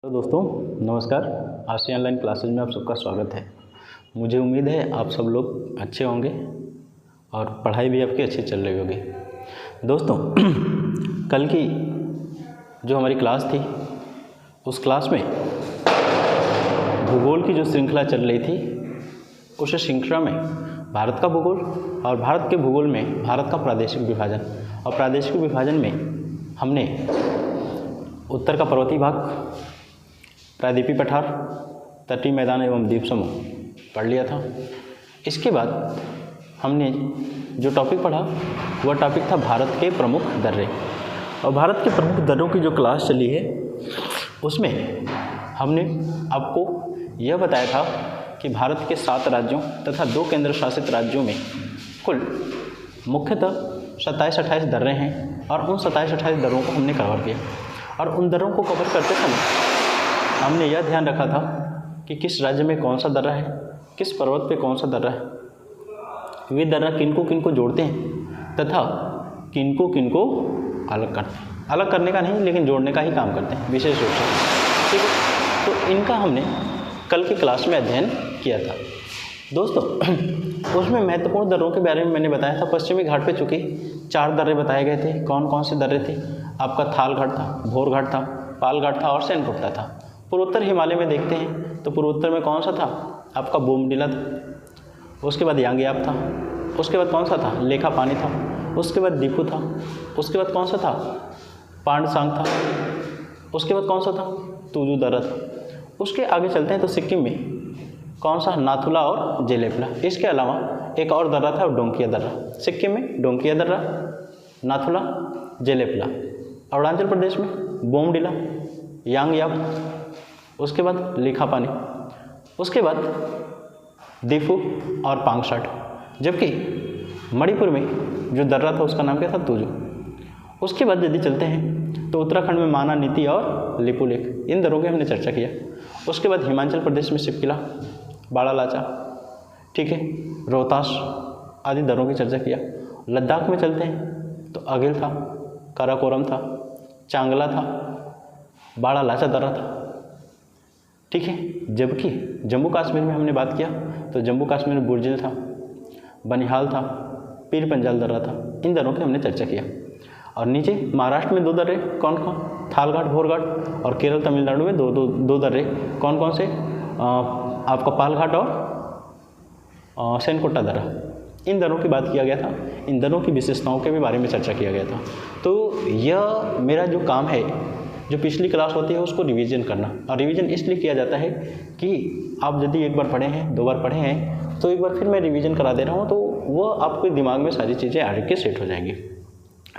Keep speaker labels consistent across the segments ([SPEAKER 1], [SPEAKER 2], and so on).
[SPEAKER 1] तो दोस्तों नमस्कार। आरसी ऑनलाइन क्लासेज में आप सबका स्वागत है। मुझे उम्मीद है आप सब लोग अच्छे होंगे और पढ़ाई भी आपकी अच्छी चल रही होगी। दोस्तों कल की जो हमारी क्लास थी उस क्लास में भूगोल की जो श्रृंखला चल रही थी उस श्रृंखला में भारत का भूगोल और भारत के भूगोल में भारत का प्रादेशिक विभाजन और प्रादेशिक विभाजन में हमने उत्तर का पर्वतीय भाग, प्रायद्वीपीय पठार, तटीय मैदान एवं द्वीप समूह पढ़ लिया था। इसके बाद हमने जो टॉपिक पढ़ा वह टॉपिक था भारत के प्रमुख दर्रे। और भारत के प्रमुख दर्रों की जो क्लास चली है उसमें हमने आपको यह बताया था कि भारत के 7 राज्यों तथा 2 केंद्र शासित राज्यों में कुल मुख्यतः 27-28 दर्रे हैं और उन 27-28 दर्रों को हमने कवर किया। और उन दर्रों को कवर करते समय हमने यह ध्यान रखा था कि किस राज्य में कौन सा दर्रा है, किस पर्वत पे कौन सा दर्रा है, वे दर्रा किनको किनको जोड़ते हैं तथा किनको किनको अलग करते हैं। अलग करने का नहीं लेकिन जोड़ने का ही काम करते हैं विशेष रूप से, ठीक है। तो इनका हमने कल की क्लास में अध्ययन किया था। दोस्तों उसमें महत्वपूर्ण दर्रों के बारे में मैंने बताया था। पश्चिमी घाट पे चूँकि 4 दर्रे बताए गए थे। कौन कौन से दर्रे थे? आपका थाल घाट था, भोर घाट था, पाल घाट था और सैनकुट्टा था। पूर्वोत्तर हिमालय में देखते हैं तो पूर्वोत्तर में कौन सा था? आपका बोमडिला था। उसके बाद यांगयाप था। उसके बाद कौन सा था? लेखा पानी था। उसके बाद दीफू था। उसके बाद कौन सा था? पांडसांग था। उसके बाद कौन सा था? तुजू दर्रा था। उसके आगे चलते हैं तो सिक्किम में कौन सा? नाथुला और जेलेपला। इसके अलावा एक और दर्रा था डोंकिया दर्रा। सिक्किम में डोंकिया दर्रा, नाथुला, जेलेपला। अरुणाचल प्रदेश में बोमडिला, यांगयाप, उसके बाद लेखापानी, उसके बाद दीफू और पांगसाट। जबकि मणिपुर में जो दर्रा था उसका नाम क्या था? तुजू। उसके बाद यदि चलते हैं तो उत्तराखंड में माना, नीति और लिपुलेख, इन दर्रों की हमने चर्चा किया। उसके बाद हिमाचल प्रदेश में शिपकिला, बाड़ालाचा, ठीक है, रोहतास आदि दर्रों की चर्चा किया। लद्दाख में चलते हैं तो अगिल था, काराकोरम था, चांगला था, बाड़ालाचा दर्रा था, ठीक है। जबकि जम्मू कश्मीर में हमने बात किया तो जम्मू कश्मीर में बुर्जिल था, बनिहाल था, पीर पंजाल दर्रा था। इन दर्रों की हमने चर्चा किया। और नीचे महाराष्ट्र में 2 दर्रे, कौन कौन? थालघाट, भोरघाट। और केरल तमिलनाडु में दो दर्रे, कौन कौन से? आपका पालघाट और सैनकुट्टा दर्रा। इन दर्रों की बात किया गया था। इन दर्रों की विशेषताओं के भी बारे में चर्चा किया गया था। तो यह मेरा जो काम है, जो पिछली क्लास होती है उसको रिवीजन करना। और रिवीजन इसलिए किया जाता है कि आप यदि एक बार पढ़े हैं, 2 बार पढ़े हैं तो एक बार फिर मैं रिवीजन करा दे रहा हूँ तो वो आपके दिमाग में सारी चीज़ें आगे के सेट हो जाएंगी।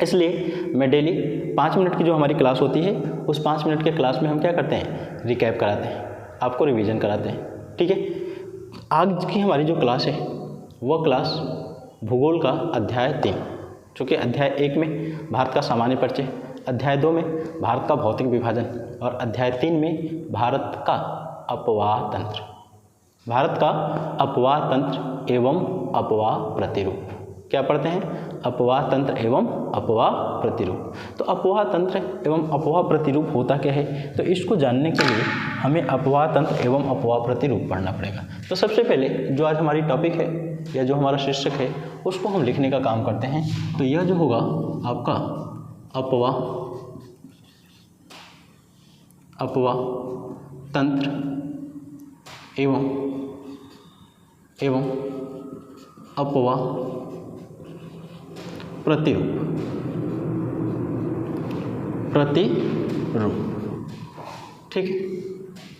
[SPEAKER 1] इसलिए मैं डेली 5 मिनट की जो हमारी क्लास होती है उस 5 मिनट के क्लास में हम क्या करते हैं? रिकैप कराते हैं, आपको रिवीजन कराते हैं, ठीक है। आज की हमारी जो क्लास है वह क्लास भूगोल का अध्याय 3, चूँकि अध्याय 1 में भारत का सामान्य परिचय, अध्याय 2 में भारत का भौतिक विभाजन और अध्याय 3 में भारत का अपवाह तंत्र, भारत का अपवाह तंत्र एवं अपवाह प्रतिरूप। क्या पढ़ते हैं? अपवाह तंत्र एवं अपवाह प्रतिरूप। तो अपवाह तंत्र एवं अपवाह प्रतिरूप होता क्या है? तो इसको जानने के लिए हमें अपवाह तंत्र एवं अपवाह प्रतिरूप पढ़ना पड़ेगा। तो सबसे पहले जो आज हमारी टॉपिक है या जो हमारा शीर्षक है उसको हम लिखने का काम करते हैं। तो यह जो होगा आपका अपवाह तंत्र एवं अपवाह प्रतिरूप, ठीक है।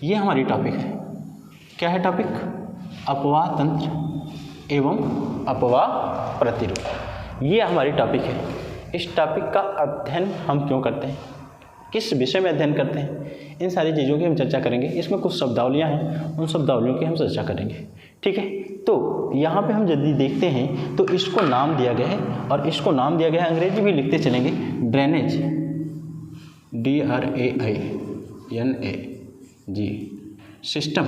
[SPEAKER 1] ये हमारी टॉपिक है। क्या है टॉपिक? अपवाह तंत्र एवं अपवाह प्रतिरूप। ये हमारी टॉपिक है। इस टॉपिक का अध्ययन हम क्यों करते हैं, किस विषय में अध्ययन करते हैं, इन सारी चीज़ों की हम चर्चा करेंगे। इसमें कुछ शब्दावलियाँ हैं, उन शब्दावलियों की हम चर्चा करेंगे, ठीक है। तो यहाँ पे हम यदि देखते हैं तो इसको नाम दिया गया है और इसको नाम दिया गया है, अंग्रेजी भी लिखते चलेंगे, drainage, DRAINAG system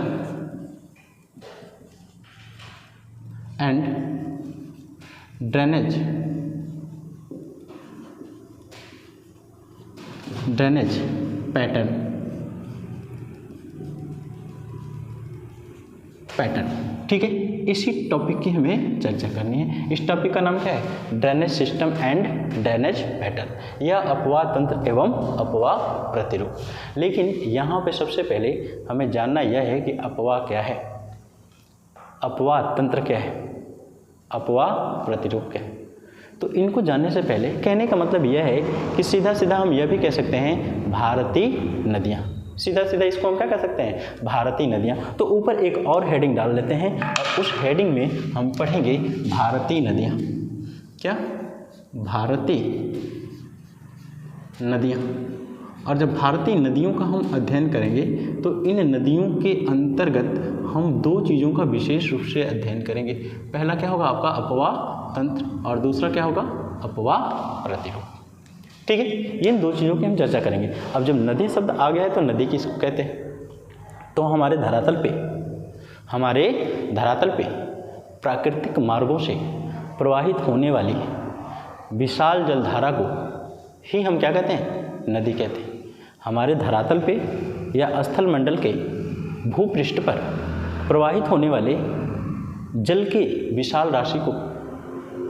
[SPEAKER 1] and drainage pattern pattern. ठीक है, इसी टॉपिक की हमें चर्चा करनी है। इस टॉपिक का नाम क्या है? Drainage system and drainage pattern, या अपवाह तंत्र एवं अपवाह प्रतिरूप। लेकिन यहाँ पे सबसे पहले हमें जानना यह है कि अपवाह क्या है, अपवाह तंत्र क्या है, अपवाह प्रतिरूप क्या है। तो इनको जानने से पहले कहने का मतलब यह है कि सीधा सीधा हम यह भी कह सकते हैं भारतीय नदियाँ, सीधा सीधा इसको हम क्या कह सकते हैं? भारतीय नदियाँ। तो ऊपर एक और हेडिंग डाल लेते हैं और उस हेडिंग में हम पढ़ेंगे भारतीय नदियाँ। क्या? भारतीय नदियाँ। और जब भारतीय नदियों का हम अध्ययन करेंगे तो इन नदियों के अंतर्गत हम दो चीज़ों का विशेष रूप से अध्ययन करेंगे। पहला क्या होगा? आपका अपवाह तंत्र, और दूसरा क्या होगा? अपवाह प्रतिरूप। ठीक है, इन दो चीज़ों की हम चर्चा करेंगे। अब जब नदी शब्द आ गया है तो नदी किसको कहते हैं? तो हमारे धरातल पे प्राकृतिक मार्गों से प्रवाहित होने वाली विशाल जलधारा को ही हम क्या कहते हैं? नदी कहते हैं। हमारे धरातल पे या स्थल मंडल के भूपृष्ठ पर प्रवाहित होने वाले जल की विशाल राशि को,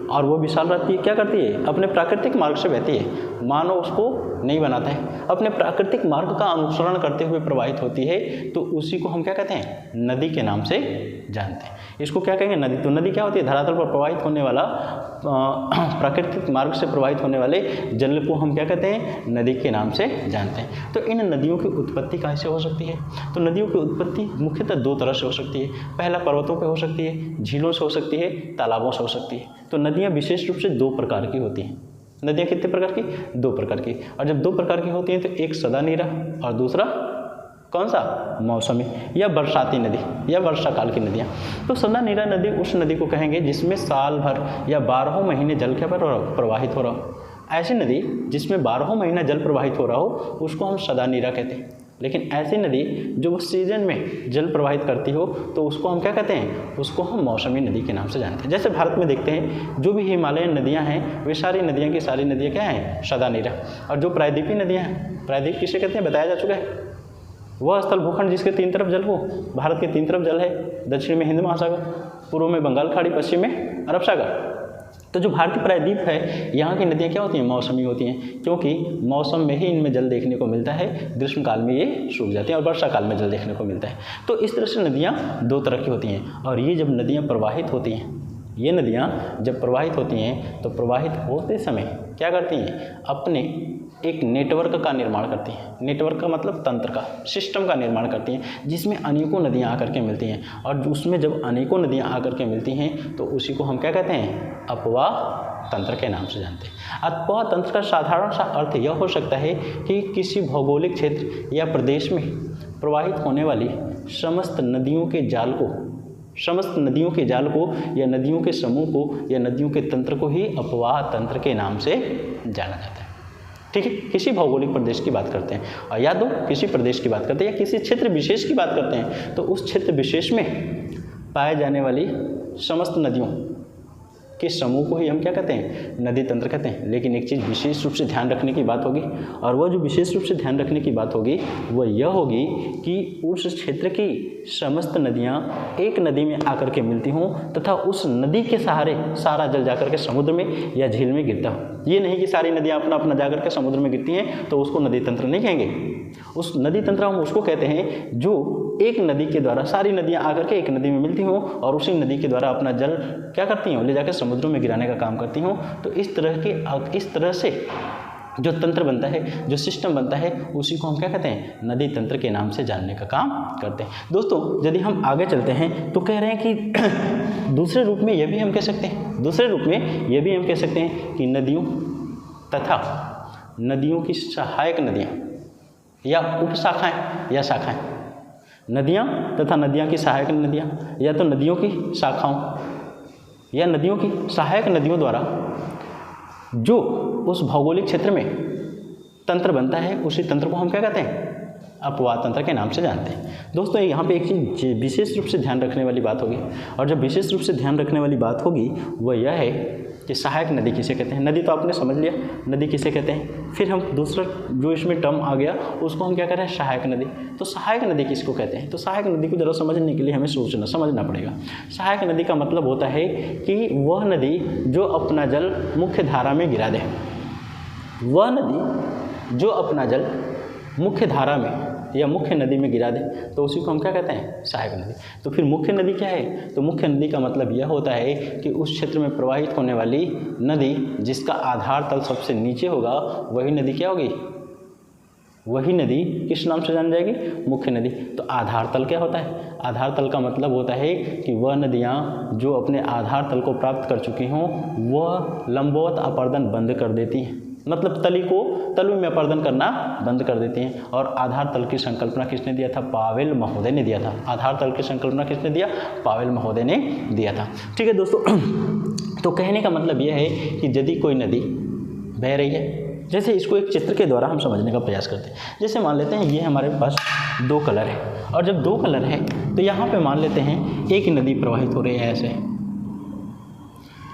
[SPEAKER 1] और वो विशाल राशि क्या करती है? अपने प्राकृतिक मार्ग से बहती है, मानव उसको नहीं बनाता है, अपने प्राकृतिक मार्ग का अनुसरण करते हुए प्रवाहित होती है, तो उसी को हम क्या कहते हैं? नदी के नाम से जानते हैं। इसको क्या कहेंगे? नदी। तो नदी क्या होती है? धरातल पर प्रवाहित होने वाला प्राकृतिक मार्ग से प्रवाहित होने वाले जल को हम क्या कहते हैं? नदी के नाम से जानते हैं। तो इन नदियों की उत्पत्ति कहाँ से हो सकती है? तो नदियों की उत्पत्ति मुख्यतः दो तरह से हो सकती है। पहला पर्वतों पर हो सकती है, झीलों से हो सकती है, तालाबों से हो सकती है। तो नदियाँ विशेष रूप से दो प्रकार की होती हैं। नदियाँ कितने प्रकार की? दो प्रकार की। और जब दो प्रकार की होती हैं तो एक सदा नीरा और दूसरा कौन सा? मौसमी या बरसाती नदी या वर्षा काल की नदियाँ। तो सदा नीरा नदी उस नदी को कहेंगे जिसमें साल भर या 12 महीने जल के प्रवाहित हो रहा हो। ऐसी नदी जिसमें 12 महीना जल प्रवाहित हो रहा हो उसको हम सदा नीरा कहते हैं। लेकिन ऐसी नदी जो सीजन में जल प्रवाहित करती हो तो उसको हम क्या कहते हैं? उसको हम मौसमी नदी के नाम से जानते हैं। जैसे भारत में देखते हैं जो भी हिमालयन नदियां हैं वे सारी नदियां की सारी नदियां क्या हैं? सदा नीरा। और जो प्रायद्वीपीय नदियां हैं, प्रायद्वीप किसे कहते हैं? बताया जा चुका है। वह स्थल भूखंड जिसके 3 तरफ जल हो। भारत के 3 तरफ जल है, दक्षिण में हिंद महासागर, पूर्व में बंगाल खाड़ी, पश्चिम में अरब सागर। तो जो भारतीय प्रायद्वीप है यहाँ की नदियाँ क्या होती हैं? मौसमी होती हैं, क्योंकि मौसम में ही इनमें जल देखने को मिलता है। ग्रीष्म काल में ये सूख जाती हैं और वर्षा काल में जल देखने को मिलता है। तो इस तरह से नदियाँ दो तरह की होती हैं। और ये जब नदियाँ प्रवाहित होती हैं, ये नदियाँ जब प्रवाहित होती हैं तो प्रवाहित होते समय क्या करती हैं? अपने एक नेटवर्क का निर्माण करती हैं। नेटवर्क का मतलब तंत्र का, सिस्टम का निर्माण करती हैं जिसमें अनेकों नदियाँ आकर के मिलती हैं। और उसमें जब अनेकों नदियाँ आकर के मिलती हैं तो उसी को हम क्या कहते हैं? अपवाह तंत्र के नाम से जानते हैं। अपवाह तंत्र का साधारण सा अर्थ यह हो सकता है कि किसी भौगोलिक क्षेत्र या प्रदेश में प्रवाहित होने वाली समस्त नदियों के जाल को या नदियों के समूह को या नदियों के तंत्र को ही अपवाह तंत्र के नाम से जाना जाता है। ठीक है, किसी भौगोलिक प्रदेश की बात करते हैं और या तो किसी प्रदेश की बात करते हैं या किसी क्षेत्र विशेष की बात करते हैं तो उस क्षेत्र विशेष में पाए जाने वाली समस्त नदियों के समूह को ही हम क्या कहते हैं? नदी तंत्र कहते हैं। लेकिन एक चीज़ विशेष रूप से ध्यान रखने की बात होगी, और वह जो विशेष रूप से ध्यान रखने की बात होगी वह यह होगी कि उस क्षेत्र की समस्त नदियाँ एक नदी में आकर के मिलती हों तथा उस नदी के सहारे सारा जल जाकर के समुद्र में या झील में गिरता हो। ये नहीं कि सारी नदियाँ अपना अपना जाकर के समुद्र में गिरती हैं तो उसको नदी तंत्र नहीं कहेंगे। उस नदी तंत्र हम उसको कहते हैं जो एक नदी के द्वारा सारी नदियाँ आकर के एक नदी में मिलती हों और उसी नदी के द्वारा अपना जल क्या करती हों? ले जाकर समुद्रों में गिराने का काम करती हों। तो इस तरह से जो तंत्र बनता है, जो सिस्टम बनता है, उसी को हम क्या कहते हैं? नदी तंत्र के नाम से जानने का काम करते हैं। दोस्तों यदि हम आगे चलते हैं तो कह रहे हैं कि दूसरे रूप में यह भी हम कह सकते हैं कि नदियों तथा नदियों की सहायक नदियाँ या उपशाखाएँ या शाखाएँ, नदियाँ तथा नदियाँ की सहायक नदियाँ या तो नदियों की शाखाओं या नदियों की सहायक नदियों द्वारा जो उस भौगोलिक क्षेत्र में तंत्र बनता है उसी तंत्र को हम क्या कहते हैं? अपवाह तंत्र के नाम से जानते हैं। दोस्तों यहाँ पे एक चीज़ विशेष रूप से ध्यान रखने वाली बात होगी, और जब विशेष रूप से ध्यान रखने वाली बात होगी वह यह है कि सहायक नदी किसे कहते हैं। नदी तो आपने समझ लिया, नदी किसे कहते हैं। फिर हम दूसरा जो इसमें टर्म आ गया उसको हम क्या कह रहे हैं, सहायक नदी। तो सहायक नदी किसको कहते हैं, तो सहायक नदी को ज़रा समझने के लिए हमें समझना पड़ेगा। सहायक नदी का मतलब होता है कि वह नदी जो अपना जल मुख्य धारा में गिरा दे, वह नदी जो अपना जल मुख्य धारा में या मुख्य नदी में गिरा दे, तो उसी को हम क्या कहते हैं, सहायक नदी। तो फिर मुख्य नदी क्या है, तो मुख्य नदी का मतलब यह होता है कि उस क्षेत्र में प्रवाहित होने वाली नदी जिसका आधार तल सबसे नीचे होगा, वही नदी क्या होगी, वही नदी किस नाम से जानी जाएगी, मुख्य नदी। तो आधार तल क्या होता है, आधार तल का मतलब होता है कि वह नदियाँ जो अपने आधार तल को प्राप्त कर चुकी हों वह लंबवत अपर्दन बंद कर देती हैं, मतलब तलु में अपर्दन करना बंद कर देती हैं। और आधार तल की संकल्पना किसने दिया था, पावेल महोदय ने दिया था। आधार तल की संकल्पना किसने दिया, पावेल महोदय ने दिया था। ठीक है दोस्तों, तो कहने का मतलब यह है कि यदि कोई नदी बह रही है, जैसे इसको एक चित्र के द्वारा हम समझने का प्रयास करते हैं। जैसे मान लेते हैं ये हमारे पास दो कलर है, और जब दो कलर है तो यहाँ पे मान लेते हैं एक नदी प्रवाहित हो रही है,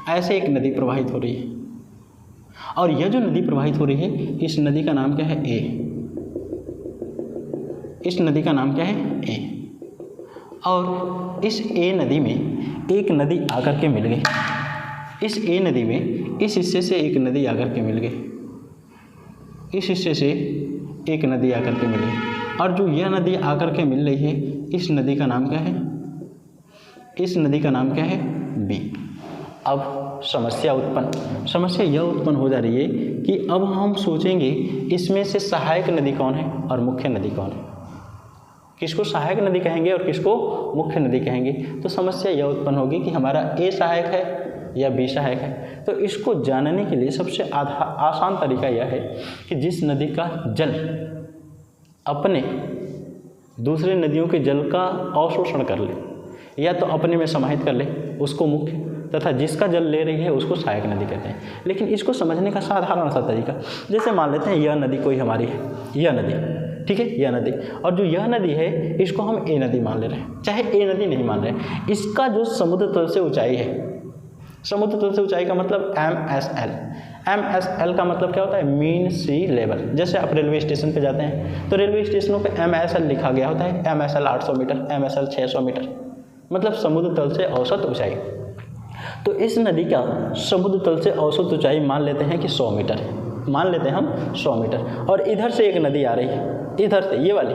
[SPEAKER 1] ऐसे एक नदी प्रवाहित हो रही है, और यह जो नदी प्रवाहित हो रही है इस नदी का नाम क्या है, ए। इस नदी का नाम क्या है, ए। और इस ए नदी में एक नदी आकर के मिल गई, इस ए नदी में इस हिस्से से एक नदी आकर के मिल गई, इस हिस्से से एक नदी आकर के मिल गई, और जो यह नदी आकर के मिल रही है इस नदी का नाम क्या है, इस नदी का नाम क्या है, बी। अब समस्या यह उत्पन्न हो जा रही है कि अब हम सोचेंगे इसमें से सहायक नदी कौन है और मुख्य नदी कौन है, किसको सहायक नदी कहेंगे और किसको मुख्य नदी कहेंगे। तो समस्या यह उत्पन्न होगी कि हमारा ए सहायक है या बी सहायक है। तो इसको जानने के लिए सबसे आसान तरीका यह है कि जिस नदी का जल अपने दूसरे नदियों के जल का अवशोषण कर ले या तो अपने में समाहित कर ले उसको मुख्य, तथा जिसका जल ले रही है उसको सहायक नदी कहते हैं। लेकिन इसको समझने का साधारण सा तरीका, जैसे मान लेते हैं यह नदी कोई हमारी है, यह नदी, ठीक है, यह नदी, और जो यह नदी है इसको हम ए नदी मान ले रहे हैं, चाहे ए नदी नहीं मान रहे हैं। इसका जो समुद्र तल से ऊंचाई है, समुद्र तल से ऊंचाई का मतलब MSL। MSL का मतलब क्या होता है, मीन सी लेवल। जैसे आप रेलवे स्टेशन पे जाते हैं तो रेलवे स्टेशनों पे MSL लिखा गया होता है, MSL 800 मीटर, MSL 600 मीटर, मतलब समुद्र तल से औसत ऊंचाई। तो इस नदी का समुद्र तल से औसत ऊंचाई मान लेते हैं कि 100 मीटर है, मान लेते हैं हम 100 मीटर। और इधर से एक नदी आ रही है, इधर से ये वाली,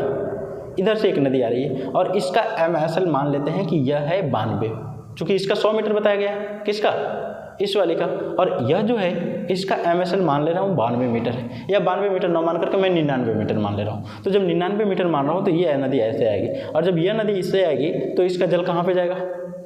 [SPEAKER 1] इधर से एक नदी आ रही है और इसका MSL मान लेते हैं कि यह है 92, चूँकि इसका 100 मीटर बताया गया है, किसका, इस वाले का, और यह जो है इसका MSL मान ले रहा हूँ 92 मीटर है, या 92 मीटर न मान करके मैं 99 मीटर मान ले रहा हूँ। तो जब 99 मीटर मान रहा हूँ तो ये नदी ऐसे आएगी, और जब यह नदी इससे आएगी तो इसका जल कहाँ पे जाएगा,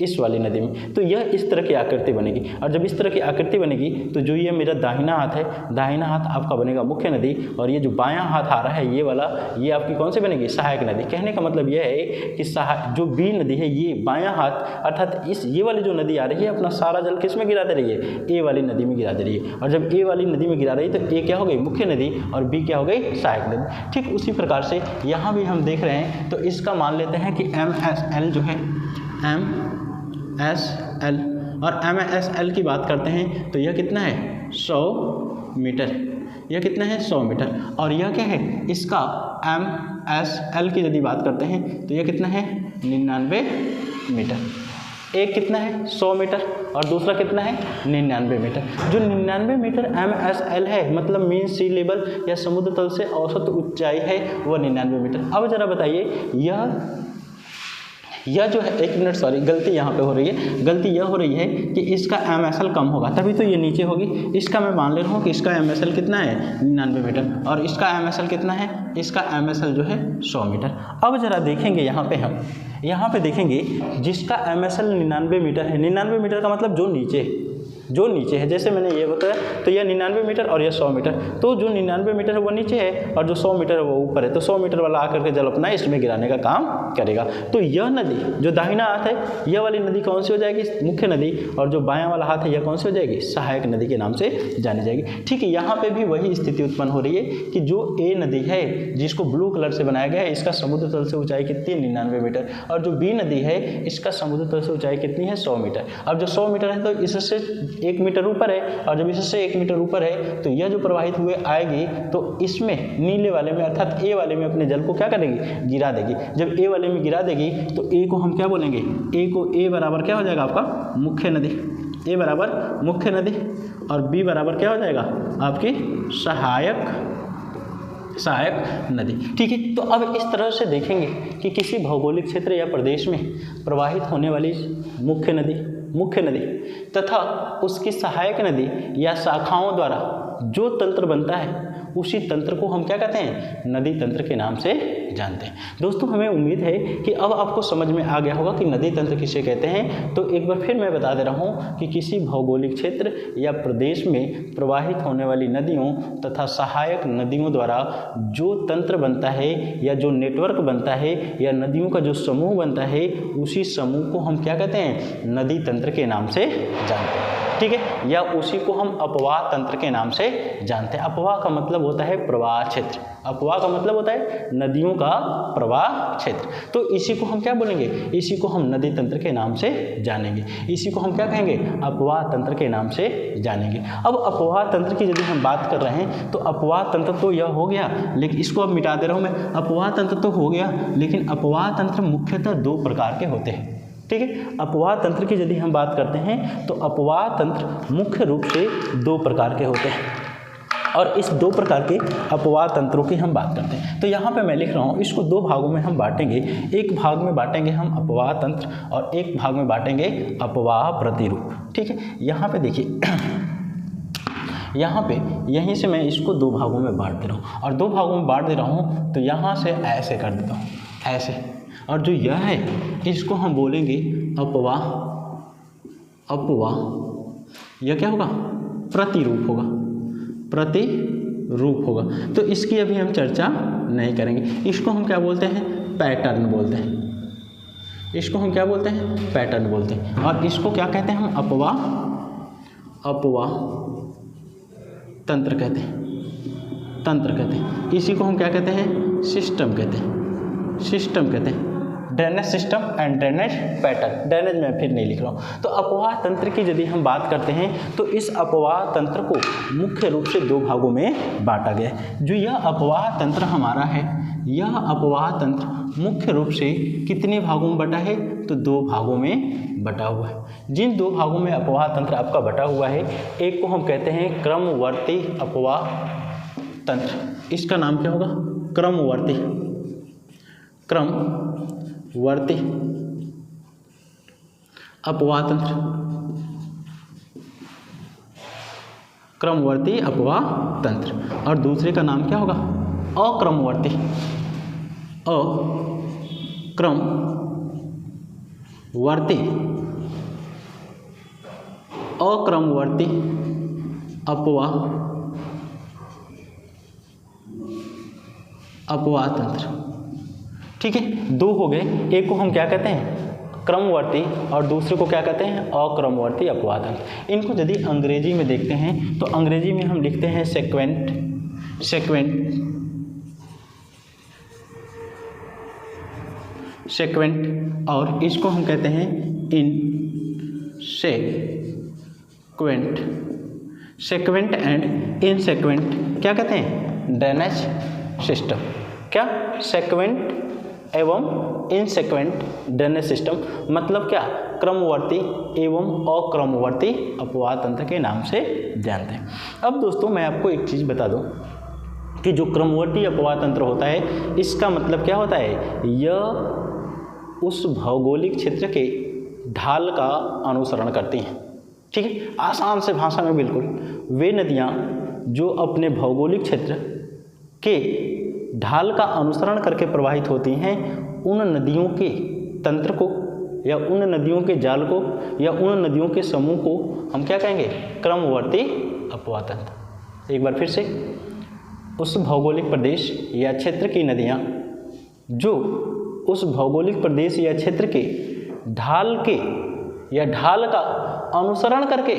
[SPEAKER 1] इस वाली नदी में। तो यह इस तरह की आकृति बनेगी, और जब इस तरह की आकृति बनेगी तो जो ये मेरा दाहिना हाथ है, दाहिना हाथ आपका बनेगा मुख्य नदी, और ये जो बायां हाथ आ रहा है ये वाला, ये आपकी कौन सी बनेगी, सहायक नदी। कहने का मतलब यह है कि जो बी नदी है ये बायां हाथ अर्थात ये वाली जो नदी आ रही है अपना सारा जल किस में गिरा दे रही है, ए वाली नदी में गिरा दे रही है। और जब ए वाली नदी में गिरा रही है तो ए क्या हो गई, मुख्य नदी, और बी क्या हो गई, सहायक नदी। ठीक उसी प्रकार से यहाँ भी हम देख रहे हैं, तो इसका मान लेते हैं कि MSL जो है, MSL, और MSL की बात करते हैं तो यह कितना है, 100 मीटर, यह कितना है, 100 मीटर। और यह क्या है, इसका MSL की यदि बात करते हैं तो यह कितना है, 99 मीटर। एक कितना है, 100 मीटर, और दूसरा कितना है, 99 मीटर। जो 99 मीटर MSL है मतलब मीन सी लेवल या समुद्र तल से औसत ऊंचाई है वह 99 मीटर। अब जरा बताइए यह जो है, एक मिनट सॉरी, गलती यहाँ पे हो रही है, गलती यह हो रही है कि इसका MSL कम होगा तभी तो ये नीचे होगी। इसका मैं मान ले रहा हूँ कि इसका MSL कितना है, 99 मीटर, और इसका MSL कितना है, इसका MSL जो है 100 मीटर। अब जरा देखेंगे यहाँ पे, हम यहाँ पे देखेंगे जिसका MSL 99 मीटर है, 99 मीटर का मतलब जो नीचे है, जैसे मैंने ये बताया, तो यह 99 मीटर और यह 100 मीटर, तो जो 99 मीटर है वो नीचे है और जो 100 मीटर है वो ऊपर है। तो 100 मीटर वाला आकर के जल अपना इसमें गिराने का काम करेगा। तो यह नदी जो दाहिना हाथ है, यह वाली नदी कौन सी हो जाएगी, मुख्य नदी, और जो बायां वाला हाथ है यह कौन सी हो जाएगी, सहायक नदी के नाम से जानी जाएगी। ठीक है, यहाँ पे भी वही स्थिति उत्पन्न हो रही है कि जो ए नदी है जिसको ब्लू कलर से बनाया गया है, इसका समुद्र तल से ऊंचाई कितनी है, 99 मीटर, और जो बी नदी है इसका समुद्र तल से ऊंचाई कितनी है, 100 मीटर। अब जो 100 मीटर है तो इससे 1 मीटर ऊपर है और जब इससे 1 मीटर ऊपर है तो यह जो प्रवाहित हुए आएगी तो इसमें नीले वाले में अर्थात ए वाले में अपने जल को क्या करेगी, गिरा देगी। जब ए वाले में गिरा देगी तो ए को हम क्या बोलेंगे, ए बराबर क्या हो जाएगा आपका मुख्य नदी, ए बराबर मुख्य नदी और बी बराबर क्या हो जाएगा आपकी सहायक नदी। ठीक है, तो अब इस तरह से देखेंगे कि किसी भौगोलिक क्षेत्र या प्रदेश में प्रवाहित होने वाली मुख्य नदी तथा उसकी सहायक नदी या शाखाओं द्वारा जो तंत्र बनता है उसी तंत्र को हम क्या कहते हैं, नदी तंत्र के नाम से जानते हैं। दोस्तों हमें उम्मीद है कि अब आपको समझ में आ गया होगा कि नदी तंत्र किसे कहते हैं। तो एक बार फिर मैं बता दे रहा हूँ कि किसी भौगोलिक क्षेत्र या प्रदेश में प्रवाहित होने वाली नदियों तथा सहायक नदियों द्वारा जो तंत्र बनता है या जो नेटवर्क बनता है या नदियों का जो समूह बनता है उसी समूह को हम क्या कहते हैं, नदी तंत्र के नाम से जानते हैं। ठीक है, या उसी को हम अपवाह तंत्र के नाम से जानते हैं। अपवाह का मतलब होता है प्रवाह क्षेत्र, अपवाह का मतलब होता है नदियों का प्रवाह क्षेत्र। तो इसी को हम क्या बोलेंगे, इसी को हम नदी तंत्र के नाम से जानेंगे, इसी को हम क्या कहेंगे, अपवाह तंत्र के नाम से जानेंगे। अब अपवाह तंत्र की यदि हम बात कर रहे हैं तो अपवाह तंत्र तो यह हो गया, लेकिन इसको अब मिटा दे रहा हूँ मैं। अपवाह तंत्र तो हो गया, लेकिन अपवाह तंत्र मुख्यतः 2 प्रकार के होते हैं। ठीक है, अपवाह तंत्र की यदि हम बात करते हैं तो अपवाह तंत्र मुख्य रूप से 2 प्रकार के होते हैं और इस 2 प्रकार के अपवाह तंत्रों की हम बात करते हैं। तो यहाँ पे मैं लिख रहा हूँ, इसको 2 भागों में हम बांटेंगे। एक भाग में बांटेंगे हम अपवाह तंत्र और एक भाग में बांटेंगे अपवाह प्रतिरूप। ठीक है, यहाँ पे देखिए, यहाँ पे यहीं से मैं इसको 2 भागों में बांट दे रहा हूँ और 2 भागों में बांट दे रहा हूँ तो यहाँ से ऐसे कर देता हूँ, ऐसे। और जो यह है इसको हम बोलेंगे अपवाह, यह क्या होगा, प्रतिरूप होगा। तो इसकी अभी हम चर्चा नहीं करेंगे। इसको हम क्या बोलते हैं, पैटर्न बोलते हैं। इसको हम क्या बोलते हैं, पैटर्न बोलते हैं। और इसको क्या कहते हैं हम, अपवाह तंत्र कहते हैं। इसी को हम क्या कहते हैं, सिस्टम कहते हैं। Drainage system and drainage pattern, drainage मैं फिर नहीं लिख रहा हूँ। तो अपवाह तंत्र की यदि हम बात करते हैं तो इस अपवाह तंत्र को मुख्य रूप से 2 भागों में बांटा गया है। जो यह अपवाह तंत्र हमारा है, यह अपवाह तंत्र मुख्य रूप से कितने भागों में बटा है, तो 2 भागों में बटा हुआ है। जिन 2 भागों में अपवाह तंत्र आपका बटा हुआ है, एक को हम कहते हैं क्रमवर्ती अपवाह तंत्र, इसका नाम क्या होगा, क्रमवर्ती अपवाह तंत्र, क्रमवर्ती अपवाह तंत्र। और दूसरे का नाम क्या होगा, अक्रमवर्ती अपवाह तंत्र। ठीक है, 2 हो गए। एक को हम क्या कहते हैं, क्रमवर्ती, और दूसरे को क्या कहते हैं, अक्रमवर्ती अपवाह तंत्र। इनको यदि अंग्रेजी में देखते हैं तो अंग्रेजी में हम लिखते हैं सेक्वेंट, और इसको हम कहते हैं सेक्वेंट एंड इनसेक्वेंट क्या कहते हैं, ड्रेनेज सिस्टम। क्या, सेक्वेंट एवं इनसेक्वेंट ड्रेनेज सिस्टम, मतलब क्या, क्रमवर्ती एवं अक्रमवर्ती अपवाह तंत्र के नाम से जानते हैं। अब दोस्तों मैं आपको एक चीज़ बता दूं कि जो क्रमवर्ती अपवाह तंत्र होता है, इसका मतलब क्या होता है, यह उस भौगोलिक क्षेत्र के ढाल का अनुसरण करती हैं। ठीक है, आसान से भाषा में बिल्कुल, वे नदियाँ जो अपने भौगोलिक क्षेत्र के ढाल का अनुसरण करके प्रवाहित होती हैं, उन नदियों के तंत्र को या उन नदियों के जाल को या उन नदियों के समूह को हम क्या कहेंगे, क्रमवर्ती अपवाह तंत्र। एक बार फिर से, उस भौगोलिक प्रदेश या क्षेत्र की नदियाँ जो उस भौगोलिक प्रदेश या क्षेत्र के ढाल के या ढाल का अनुसरण करके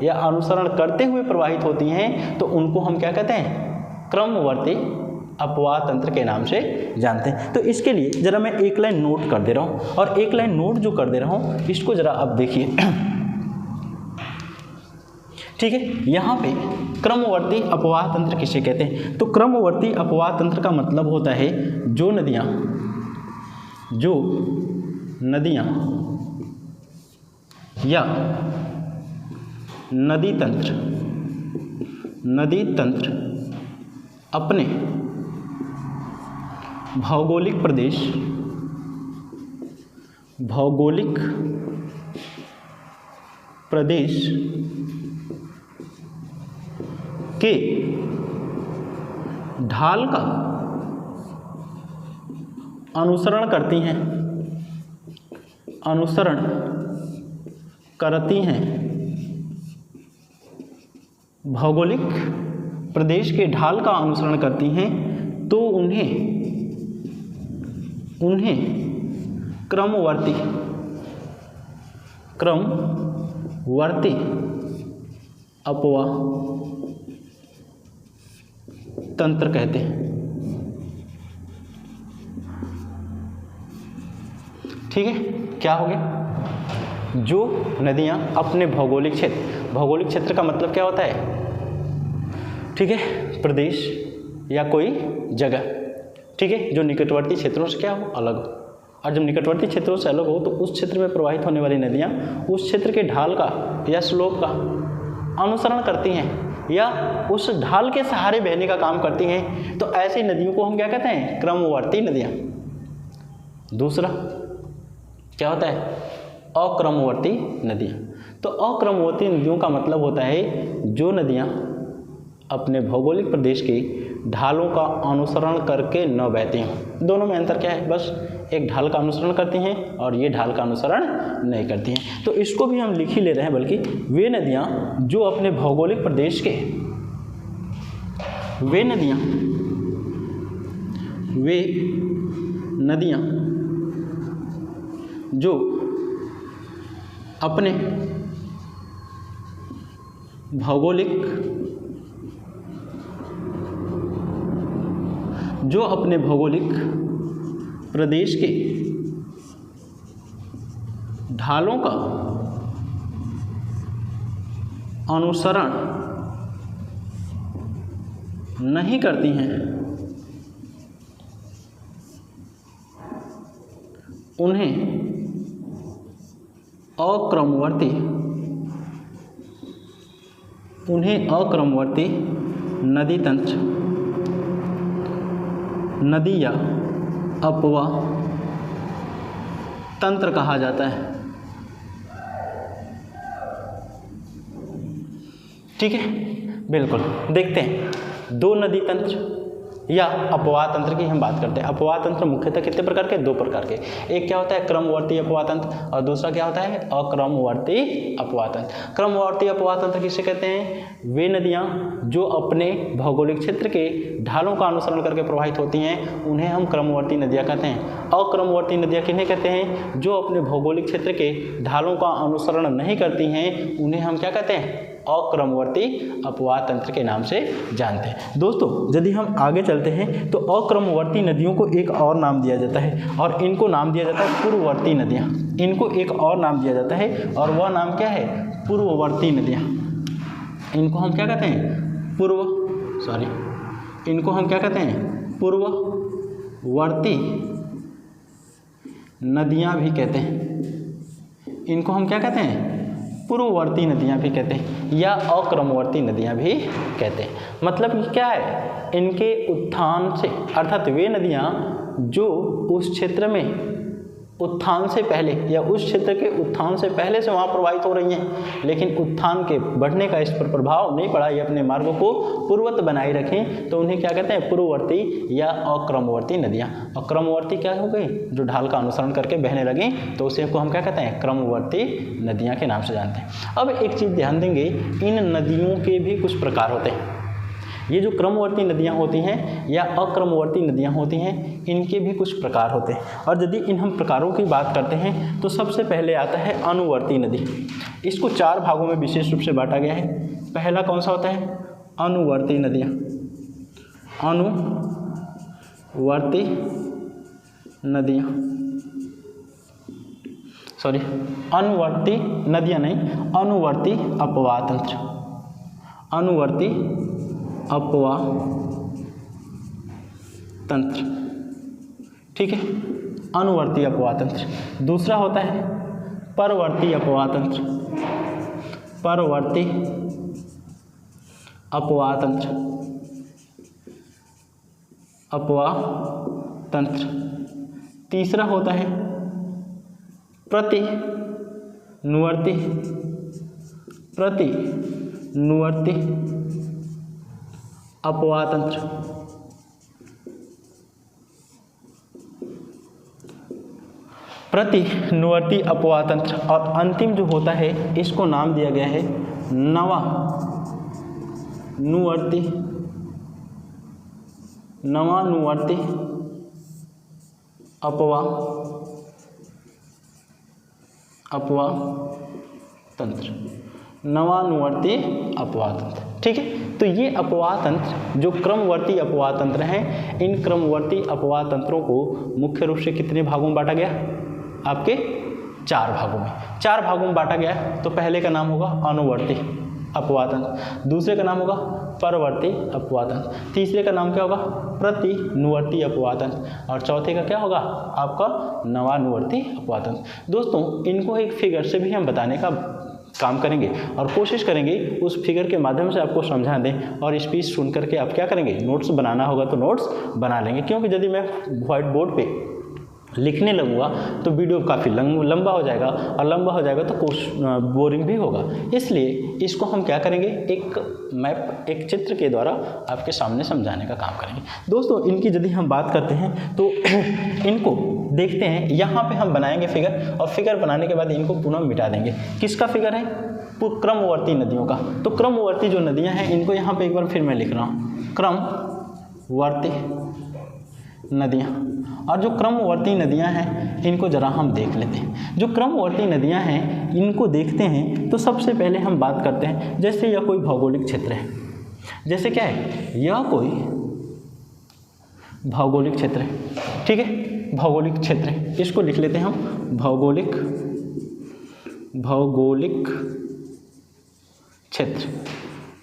[SPEAKER 1] या अनुसरण करते हुए प्रवाहित होती हैं, तो उनको हम क्या कहते हैं, क्रमवर्ती अपवाह तंत्र के नाम से जानते हैं। तो इसके लिए जरा मैं एक लाइन नोट कर दे रहा हूँ, और एक लाइन नोट जो कर दे रहा हूँ इसको जरा आप देखिए। ठीक है। यहाँ पे क्रमवर्ती अपवाह तंत्र किसे कहते हैं? तो क्रमवर्ती अपवाह तंत्र का मतलब होता है जो नदियाँ या नदी तंत्र अपने भौगोलिक प्रदेश के ढाल का अनुसरण करती हैं भौगोलिक प्रदेश के ढाल का अनुसरण करती हैं, तो उन्हें क्रमवर्ती अपवाह तंत्र कहते हैं। ठीक है, क्या हो गया? जो नदियाँ अपने भौगोलिक क्षेत्र का मतलब क्या होता है? ठीक है, प्रदेश या कोई जगह, ठीक है, जो निकटवर्ती क्षेत्रों से क्या हो, अलग हो। और जब निकटवर्ती क्षेत्रों से अलग हो तो उस क्षेत्र में प्रवाहित होने वाली नदियाँ उस क्षेत्र के ढाल का या स्लोप का अनुसरण करती हैं या उस ढाल के सहारे बहने का काम करती हैं, तो ऐसी नदियों को हम क्या कहते हैं? क्रमवर्ती नदियाँ। दूसरा क्या होता है? अक्रमवर्ती नदियाँ। तो अक्रमवर्ती नदियों का मतलब होता है जो नदियाँ अपने भौगोलिक प्रदेश के ढालों का अनुसरण करके न बहती हों। दोनों में अंतर क्या है? बस एक ढाल का अनुसरण करती हैं और ये ढाल का अनुसरण नहीं करती हैं। तो इसको भी हम लिख ही ले रहे हैं, बल्कि वे नदियाँ जो अपने भौगोलिक प्रदेश के वे नदियाँ जो अपने भौगोलिक प्रदेश के ढालों का अनुसरण नहीं करती हैं, उन्हें अक्रमवर्ती नदी तंत्र, नदी या अपवाह तंत्र कहा जाता है। ठीक है, बिल्कुल। देखते हैं दो नदी तंत्र या अपवाह तंत्र की हम बात करते हैं। अपवाह तंत्र मुख्यतः कितने प्रकार के? दो प्रकार के। एक क्या होता है? क्रमवर्ती अपवाह तंत्र, और दूसरा क्या होता है? अक्रमवर्ती अपवाह तंत्र। क्रमवर्ती अपवाह तंत्र किसे कहते हैं? वे नदियाँ जो अपने भौगोलिक क्षेत्र के ढालों का अनुसरण करके प्रवाहित होती हैं, उन्हें हम क्रमवर्ती नदियाँ कहते हैं। अक्रमवर्ती नदियाँ किन्हें कहते हैं? जो अपने भौगोलिक क्षेत्र के ढालों का अनुसरण नहीं करती हैं, उन्हें हम क्या कहते हैं? अक्रमवर्ती अपवाह तंत्र के नाम से जानते हैं। दोस्तों, यदि हम आगे चलते हैं तो अक्रमवर्ती नदियों को एक और नाम दिया जाता है, और इनको नाम दिया जाता है पूर्ववर्ती नदियाँ। इनको एक और नाम दिया जाता है, और वह नाम क्या है? पूर्ववर्ती नदियाँ। इनको हम क्या कहते हैं? इनको हम क्या कहते हैं? पूर्ववर्ती नदियाँ भी कहते हैं। इनको हम क्या कहते हैं? पूर्ववर्ती नदियाँ भी कहते हैं, या अक्रमवर्ती नदियाँ भी कहते हैं। मतलब क्या है? इनके उत्थान से, अर्थात वे नदियाँ जो उस क्षेत्र में उत्थान से पहले या उस क्षेत्र के उत्थान से पहले से वहाँ प्रवाहित हो रही हैं, लेकिन उत्थान के बढ़ने का इस पर प्रभाव नहीं पड़ा, ये अपने मार्गों को पूर्ववत बनाए रखें, तो उन्हें क्या कहते हैं? पूर्ववर्ती या अक्रमवर्ती नदियाँ। अक्रमवर्ती क्या हो गई? जो ढाल का अनुसरण करके बहने लगें, तो उसे को हम क्या कहते हैं? क्रमवर्ती नदियाँ के नाम से जानते हैं। अब एक चीज़ ध्यान देंगे, इन नदियों के भी कुछ प्रकार होते हैं। ये जो क्रमवर्ती नदियाँ होती हैं या अक्रमवर्ती नदियाँ होती हैं, इनके भी कुछ प्रकार होते हैं। और यदि इन हम प्रकारों की बात करते हैं तो सबसे पहले आता है अनुवर्ती नदी। इसको 4 भागों में विशेष रूप से बांटा गया है। पहला कौन सा होता है? अनुवर्ती नदियाँ। अनुवर्ती नदियाँ नहीं, अनुवर्ती अपवाह तंत्र। अनुवर्ती अपवाह तंत्र, ठीक है, अनुवर्ती अपवाह तंत्र। दूसरा होता है परवर्ती अपवाह तंत्र, परवर्ती अपवाह तंत्र, अपवाह तंत्र। तीसरा होता है प्रतिनुवर्ती, प्रतिनुवर्ती अपवाह तंत्र, प्रतिनुवर्ती अपवाह तंत्र। और अंतिम जो होता है इसको नाम दिया गया है नवानुवर्ती, नवानुवर्ती अपवाह तंत्र, नवानुवर्ती अपवाह तंत्र, ठीक है। तो ये अपवाह तंत्र जो क्रमवर्ती अपवाह तंत्र हैं, इन क्रमवर्ती अपवाह तंत्रों को मुख्य रूप से कितने भागों में बांटा गया? आपके 4 भागों में, 4 भागों में बांटा गया। तो पहले का नाम होगा अनुवर्ती अपवाह तंत्र, दूसरे का नाम होगा परवर्ती अपवाह तंत्र, तीसरे का नाम क्या होगा? प्रतिनुवर्ती अपवाह तंत्र, और चौथे का क्या होगा? आपका नवानुवर्ती अपवाह तंत्र। दोस्तों, इनको एक फिगर से भी हम बताने का काम करेंगे और कोशिश करेंगे उस फिगर के माध्यम से आपको समझा दें, और स्पीच सुन करके आप क्या करेंगे? नोट्स बनाना होगा तो नोट्स बना लेंगे, क्योंकि यदि मैं व्हाइट बोर्ड पे लिखने लगूंगा तो वीडियो काफ़ी लंबा हो जाएगा, और लंबा हो जाएगा तो बोरिंग भी होगा। इसलिए इसको हम क्या करेंगे? एक मैप, एक चित्र के द्वारा आपके सामने समझाने का काम करेंगे। दोस्तों, इनकी यदि हम बात करते हैं तो इनको देखते हैं, यहाँ पे हम बनाएंगे फिगर, और फिगर बनाने के बाद इनको पुनः मिटा देंगे। किसका फिगर है? क्रमवर्ती नदियों का। तो क्रमवर्ती जो नदियाँ हैं इनको यहाँ पे एक बार फिर मैं लिख रहा हूँ, क्रमवर्ती नदियाँ। और जो क्रमवर्ती नदियाँ हैं इनको जरा हम देख लेते हैं। जो क्रमवर्ती नदियाँ हैं इनको देखते हैं तो सबसे पहले हम बात करते हैं, जैसे यह कोई भौगोलिक क्षेत्र है, जैसे क्या है? यह कोई भौगोलिक क्षेत्र है, ठीक है, भौगोलिक क्षेत्र है। इसको लिख लेते हैं हम भौगोलिक क्षेत्र।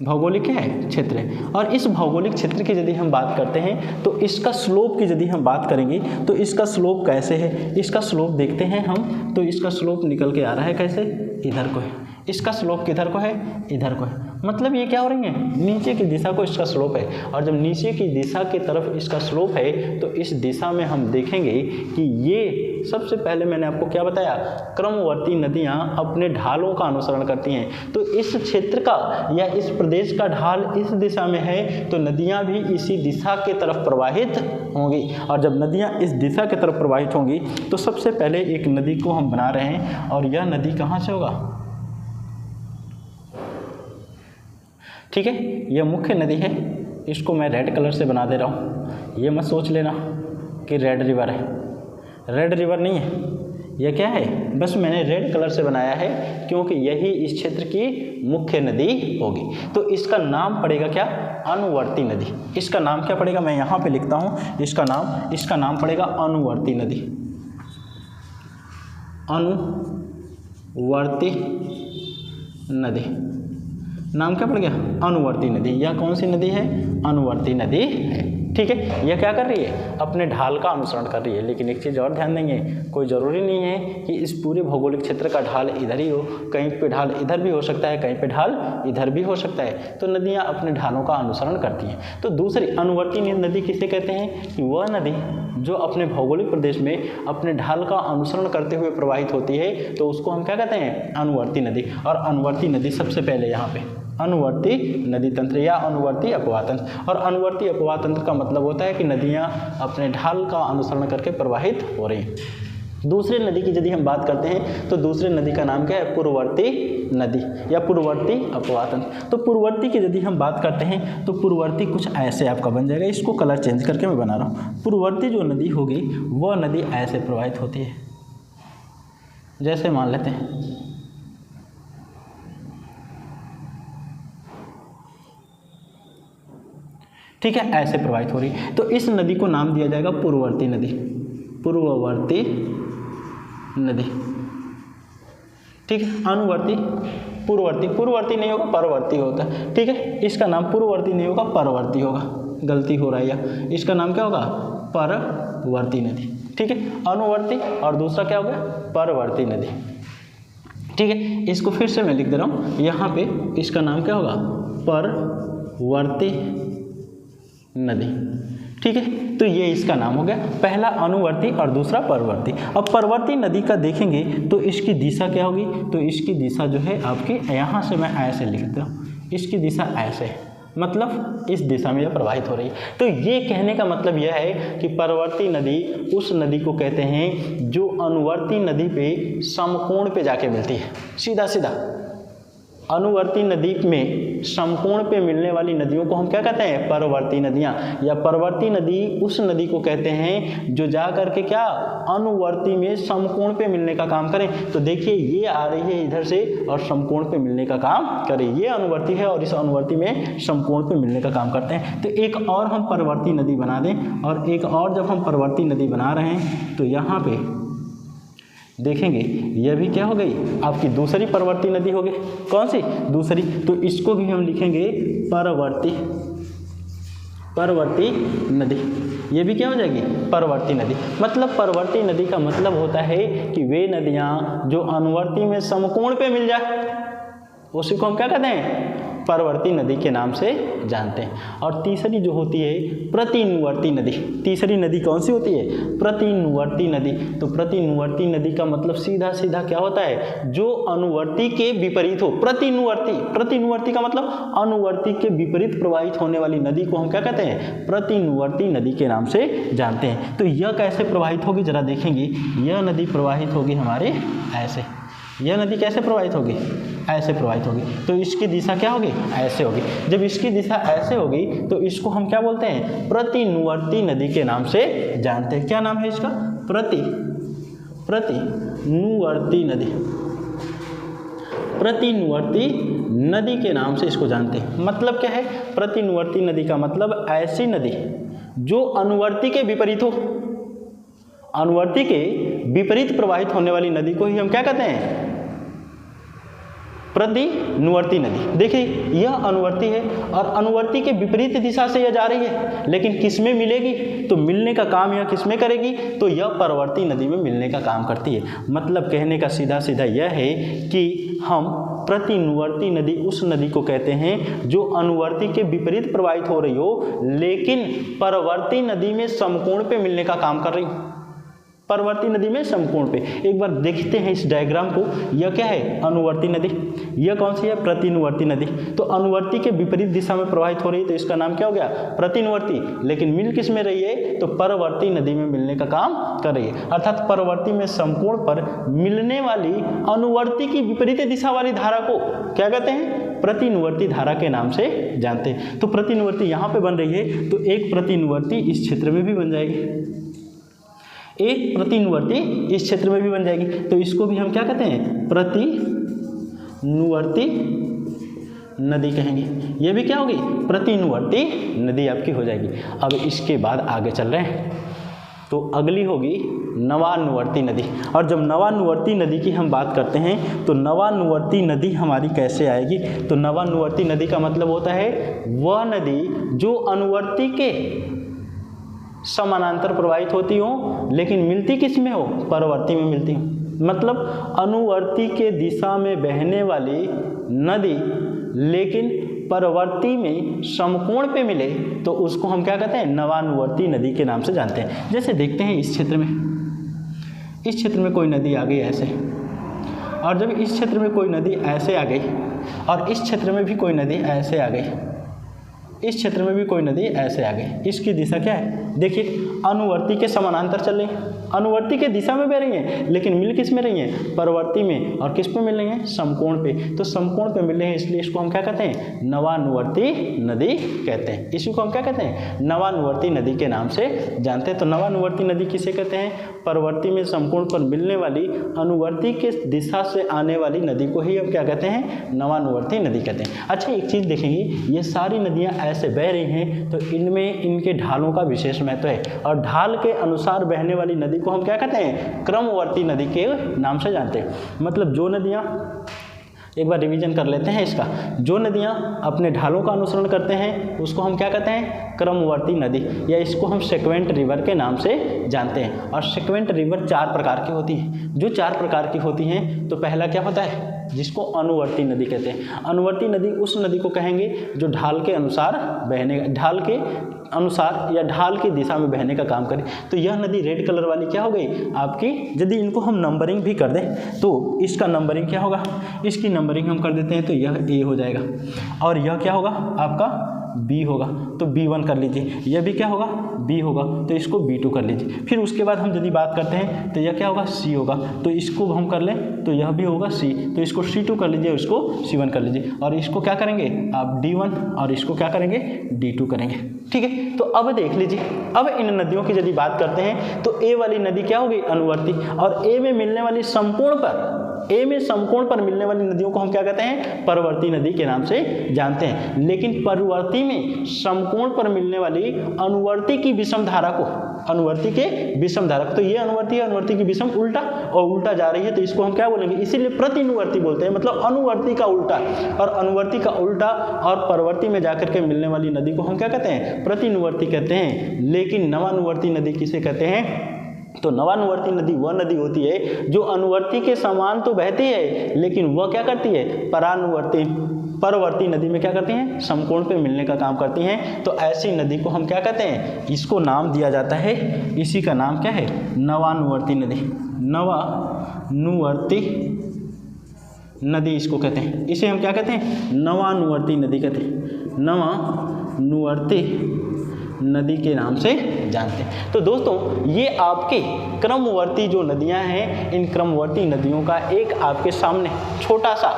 [SPEAKER 1] भौगोलिक क्या है? क्षेत्र है। और इस भौगोलिक क्षेत्र की यदि हम बात करते हैं तो इसका स्लोप की यदि हम बात करेंगे तो इसका स्लोप कैसे है? इसका स्लोप देखते हैं हम, तो इसका स्लोप निकल के आ रहा है कैसे? इधर को है। इसका स्लोप किधर को है? इधर को है। मतलब ये क्या हो रही है? नीचे की दिशा को इसका स्लोप है, और जब नीचे की दिशा की तरफ इसका स्लोप है तो इस दिशा में हम देखेंगे कि ये, सबसे पहले मैंने आपको क्या बताया? क्रमवर्ती नदियाँ अपने ढालों का अनुसरण करती हैं। तो इस क्षेत्र का या इस प्रदेश का ढाल इस दिशा में है तो नदियाँ भी इसी दिशा के तरफ प्रवाहित होंगी, और जब नदियाँ इस दिशा की तरफ प्रवाहित होंगी तो सबसे पहले एक नदी को हम बना रहे हैं, और यह नदी कहाँ से होगा? ठीक है, यह मुख्य नदी है। इसको मैं रेड कलर से बना दे रहा हूँ। ये मत सोच लेना कि रेड रिवर है, रेड रिवर नहीं है। यह क्या है? बस मैंने रेड कलर से बनाया है क्योंकि यही इस क्षेत्र की मुख्य नदी होगी। तो इसका नाम पड़ेगा क्या? अनुवर्ती नदी। इसका नाम क्या पड़ेगा? मैं यहाँ पे लिखता हूँ इसका नाम पड़ेगा अनुवर्ती नदी। अनुवर्ती नदी नाम क्या पड़ गया? अनुवर्ती नदी। यह कौन सी नदी है? अनुवर्ती नदी है, ठीक है। यह क्या कर रही है? अपने ढाल का अनुसरण कर रही है। लेकिन एक चीज़ और ध्यान देंगे, कोई ज़रूरी नहीं है कि इस पूरे भौगोलिक क्षेत्र का ढाल इधर ही हो। कहीं पे ढाल इधर भी हो सकता है, कहीं पे ढाल इधर भी हो सकता है। तो नदियाँ अपने ढालों का अनुसरण करती हैं। तो दूसरी अनुवर्ती नदी किसे कहते हैं? कि वह नदी जो अपने भौगोलिक प्रदेश में अपने ढाल का अनुसरण करते हुए प्रवाहित होती है, तो उसको हम क्या कहते हैं? अनुवर्ती नदी। और अनुवर्ती नदी सबसे पहले यहाँ पे अनुवर्ती नदी तंत्र या अनुवर्ती अपवाह तंत्र। और अनुवर्ती अपवाह तंत्र का मतलब होता है कि नदियाँ अपने ढाल का अनुसरण करके प्रवाहित हो रही हैं। दूसरे नदी की यदि हम बात करते हैं तो दूसरे नदी का नाम क्या है? पूर्ववर्ती नदी या पूर्ववर्ती अपवाह तंत्र। तो पूर्ववर्ती की यदि हम बात करते हैं तो पूर्ववर्ती कुछ ऐसे आपका बन जाएगा। इसको कलर चेंज करके मैं बना रहा हूँ। पूर्ववर्ती जो नदी होगी वह नदी ऐसे प्रवाहित होती है, जैसे मान लेते हैं ठीक है, ऐसे प्रवाहित हो रही है। तो इस नदी को नाम दिया जाएगा पूर्ववर्ती नदी। पूर्ववर्ती नदी, ठीक है। अनुवर्ती पूर्ववर्ती, पूर्ववर्ती नहीं होगा, परवर्ती होता है, ठीक है। इसका नाम पूर्ववर्ती नहीं होगा, परवर्ती होगा, गलती हो रहा है या इसका नाम क्या होगा, परवर्ती नदी, ठीक है। अनुवर्ती और दूसरा क्या हो गया, परवर्ती नदी, ठीक है। इसको फिर से मैं लिख दे रहा हूँ यहाँ पे, इसका नाम क्या होगा, परवर्ती नदी, ठीक है। तो ये इसका नाम हो गया, पहला अनुवर्ती और दूसरा परवर्ती। अब परवर्ती नदी का देखेंगे तो इसकी दिशा क्या होगी, तो इसकी दिशा जो है आपकी, यहाँ से मैं ऐसे लिखता हूँ, इसकी दिशा ऐसे है, मतलब इस दिशा में यह प्रवाहित हो रही है। तो ये कहने का मतलब यह है कि परवर्ती नदी उस नदी को कहते हैं जो अनुवर्ती नदी पे समकोण पे जाके मिलती है, सीधा सीधा। अनुवर्ती नदी में समकोण पे मिलने वाली नदियों को हम क्या कहते हैं, परवर्ती नदियाँ, या परवर्ती नदी उस नदी को कहते हैं जो जा करके क्या, अनुवर्ती में समकोण पे मिलने का काम करें। तो देखिए ये आ रही है इधर से और समकोण पे मिलने का काम करे, ये अनुवर्ती है और इस अनुवर्ती में समकोण पे मिलने का काम करते हैं। तो एक और हम परवर्ती नदी बना दें, और एक और जब हम परवर्ती नदी बना रहे हैं तो यहाँ पे देखेंगे यह भी क्या हो गई, आपकी दूसरी परवर्ती नदी होगी। कौन सी, दूसरी। तो इसको भी हम लिखेंगे परवर्ती नदी, ये भी क्या हो जाएगी, परवर्ती नदी। मतलब परवर्ती नदी का मतलब होता है कि वे नदियाँ जो अनुवर्ती में समकोण पे मिल जाए उसी को हम क्या कहते हैं, परवर्ती नदी के नाम से जानते हैं। और तीसरी जो होती है प्रतिनुवर्ती नदी, तीसरी नदी कौन सी होती है, प्रतिनुवर्ती नदी। तो प्रतिनुवर्ती नदी का मतलब सीधा सीधा क्या होता है, जो अनुवर्ती के विपरीत हो। प्रतिनुवर्ती, प्रतिनुवर्ती का मतलब अनुवर्ती के विपरीत प्रवाहित होने वाली नदी को हम क्या कहते हैं, प्रतिनुवर्ती नदी के नाम से जानते हैं। तो यह कैसे प्रवाहित होगी जरा देखेंगे, यह नदी प्रवाहित होगी हमारे ऐसे, यह नदी कैसे प्रवाहित होगी, ऐसे प्रवाहित होगी। तो इसकी दिशा क्या होगी, ऐसे होगी। जब इसकी दिशा ऐसे होगी तो इसको हम क्या बोलते हैं, प्रतिनुवर्ती नदी के नाम से जानते हैं। क्या नाम है इसका, प्रतिनुवर्ती नदी, प्रतिनुवर्ती नदी के नाम से इसको जानते हैं। मतलब क्या है, प्रतिनुवर्ती नदी का मतलब ऐसी नदी जो अनुवर्ती के विपरीत हो, अनुवर्ती के विपरीत प्रवाहित होने वाली नदी को ही हम क्या कहते हैं, प्रतिनुवर्ती नदी। देखिए यह अनुवर्ती है और अनुवर्ती के विपरीत दिशा से यह जा रही है, लेकिन किस में मिलेगी, तो मिलने का काम यह किस में करेगी, तो यह परवर्ती नदी में मिलने का काम करती है। मतलब कहने का सीधा सीधा यह है कि हम प्रतिनुवर्ती नदी उस नदी को कहते हैं जो अनुवर्ती के विपरीत प्रवाहित हो रही हो, लेकिन परवर्ती नदी में समकोण पे मिलने का काम कर रही हो, परवर्ती नदी में समकोण पे। एक बार देखते हैं इस डायग्राम को, यह क्या है, अनुवर्ती नदी, यह कौन सी है, प्रतिनुवर्ती नदी। तो अनुवर्ती के विपरीत दिशा में प्रवाहित हो रही है तो इसका नाम क्या हो गया, प्रतिनुवर्ती। लेकिन मिल किस में रही है, तो परवर्ती नदी में मिलने का काम कर रही है। अर्थात परवर्ती में समकोण पर मिलने वाली अनुवर्ती की विपरीत दिशा वाली धारा को क्या कहते हैं, प्रतिनुवर्ती धारा के नाम से जानते हैं। तो प्रतिनुवर्ती यहाँ पे बन रही है तो एक प्रतिनुवर्ती इस क्षेत्र में भी बन जाएगी, एक प्रतिनुवर्ती इस क्षेत्र में भी बन जाएगी। तो इसको भी हम क्या कहते हैं, प्रतिनुवर्ती नदी कहेंगे। ये भी क्या होगी, प्रतिनुवर्ती नदी आपकी हो जाएगी। अब इसके बाद आगे चल रहे हैं तो अगली होगी नवानुवर्ती नदी। और जब नवानुवर्ती नदी की हम बात करते हैं तो नवानुवर्ती नदी हमारी कैसे आएगी, तो नवानुवर्ती नदी का मतलब होता है वह नदी जो अनुवर्ती के समानांतर प्रवाहित होती हो, लेकिन मिलती किस में हो, परवर्ती में मिलती हो। मतलब अनुवर्ती के दिशा में बहने वाली नदी लेकिन परवर्ती में समकोण पे मिले तो उसको हम क्या कहते हैं, नवानुवर्ती नदी के नाम से जानते हैं। जैसे देखते हैं इस क्षेत्र में, इस क्षेत्र में कोई नदी आ गई ऐसे, और जब इस क्षेत्र में कोई नदी ऐसे आ गई और इस क्षेत्र में भी कोई नदी ऐसे आ गई, इस क्षेत्र में भी कोई नदी ऐसे आ गई, इसकी दिशा क्या है, देखिए अनुवर्ती के समानांतर चल रही है, अनुवर्ती के दिशा में बह रही हैं, लेकिन मिल किस में रही हैं, परवर्ती में। और किस पे मिल रही हैं, समकोण पे। तो समकोण पे मिल रहे हैं इसलिए इसको हम क्या कहते हैं, नवानुवर्ती नदी कहते हैं। इसी को हम क्या कहते हैं, नवानुवर्ती नदी के नाम से जानते हैं। तो नवानुवर्ती नदी किसे कहते हैं, परवर्ती में समकोण पर मिलने वाली अनुवर्ती के दिशा से आने वाली नदी को ही हम क्या कहते हैं, नवानुवर्ती नदी कहते हैं। अच्छा एक चीज़ देखेंगे, ये सारी नदियाँ ऐसे बह रही हैं तो इनमें इनके ढालों का विशेष महत्व है, और ढाल के अनुसार बहने वाली नदी को हम क्या कहते हैं, क्रमवर्ती नदी के नाम से जानते हैं। मतलब जो नदियाँ एक बार रिवीजन कर लेते हैं इसका। जो नदियाँ अपने ढालों का अनुसरण करते हैं उसको हम क्या कहते हैं, क्रमवर्ती नदी, या इसको हम सेक्वेंट रिवर के नाम से जानते हैं। और सेक्वेंट रिवर 4 प्रकार की होती हैं। जो 4 प्रकार की होती हैं, तो पहला क्या होता है, जिसको अनुवर्ती नदी कहते हैं। अनुवर्ती नदी उस नदी को कहेंगे जो ढाल के अनुसार बहने, ढाल के अनुसार या ढाल की दिशा में बहने का काम करे। तो यह नदी रेड कलर वाली क्या हो गई आपकी, यदि इनको हम नंबरिंग भी कर दें तो इसका नंबरिंग क्या होगा, इसकी नंबरिंग हम कर देते हैं तो यह ए हो जाएगा, और यह क्या होगा आपका बी होगा, तो B1 कर लीजिए। यह भी क्या होगा, बी होगा, तो इसको B2 कर लीजिए। फिर उसके बाद हम यदि बात करते हैं तो यह क्या होगा, सी होगा, तो इसको हम कर लें तो यह भी होगा सी, तो इसको C2 कर लीजिए, इसको C1 कर लीजिए, और इसको क्या करेंगे आप D1, और इसको क्या करेंगे D2 करेंगे। ठीक है, तो अब देख लीजिए, अब इन नदियों की यदि बात करते हैं तो ए वाली नदी क्या होगी, अनुवर्ती, और ए में मिलने वाली समकोण पर मिलने वाली नदियों को हम क्या कहते हैं, परवर्ती नदी के नाम से जानते हैं। लेकिन परवर्ती में समकोण पर मिलने वाली अनुवर्ती की विषम धारा को, अनुवर्ती के विषम धारा को, तो ये अनुवर्ती है, अनुवर्ती की विषम उल्टा और उल्टा जा रही है, तो इसको हम क्या बोलेंगे, इसीलिए प्रतिनुवर्ती बोलते हैं, मतलब अनुवर्ती का उल्टा, और अनुवर्ती का उल्टा और परवर्ती में जाकर के मिलने वाली नदी को हम क्या कहते हैं, प्रतिनुवर्ती कहते हैं। लेकिन नवानुवर्ती नदी किसे कहते हैं, तो नवानुवर्ती नदी वह नदी होती है जो अनुवर्ती के समान तो बहती है, लेकिन वह क्या करती है, परवर्ती नदी में क्या करती हैं, समकोण पे मिलने का काम करती हैं। तो ऐसी नदी को हम क्या कहते हैं, इसको नाम दिया जाता है, इसी का नाम क्या है, नवानुवर्ती नदी, नवानुवर्ती नदी इसको कहते हैं। इसे हम क्या कहते हैं, नवानुवर्ती नदी कहते हैं, नवानुवर्ती नदी के नाम से जानते हैं। तो दोस्तों ये आपके क्रमवर्ती जो नदियां हैं, इन क्रमवर्ती नदियों का एक आपके सामने छोटा सा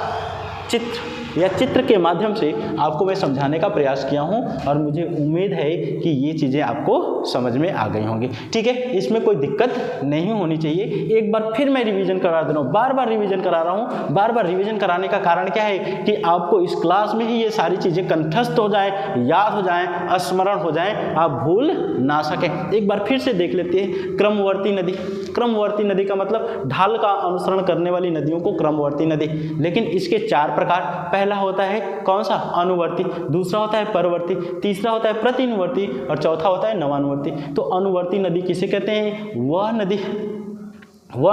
[SPEAKER 1] चित्र या चित्र के माध्यम से आपको मैं समझाने का प्रयास किया हूं, और मुझे उम्मीद है कि ये चीज़ें आपको समझ में आ गई होंगी। ठीक है, इसमें कोई दिक्कत नहीं होनी चाहिए। एक बार फिर मैं रिवीजन करा दे रहा हूँ, बार बार रिवीजन करा रहा हूँ। बार बार रिवीजन कराने का कारण क्या है कि आपको इस क्लास में ही ये सारी चीज़ें कंठस्थ हो जाएं, याद हो जाएं, स्मरण हो जाएं, आप भूल ना सकें। एक बार फिर से देख लेते हैं क्रमवर्ती नदी। क्रमवर्ती नदी का मतलब ढाल का अनुसरण करने वाली नदियों को क्रमवर्ती नदी, लेकिन इसके 4 प्रकार। पहला होता है कौन सा, अनुवर्ती, दूसरा होता है परवर्ती, तीसरा होता है प्रतिनुवर्ती, और चौथा होता है नवानुवर्ती। तो अनुवर्ती नदी किसे कहते हैं, वह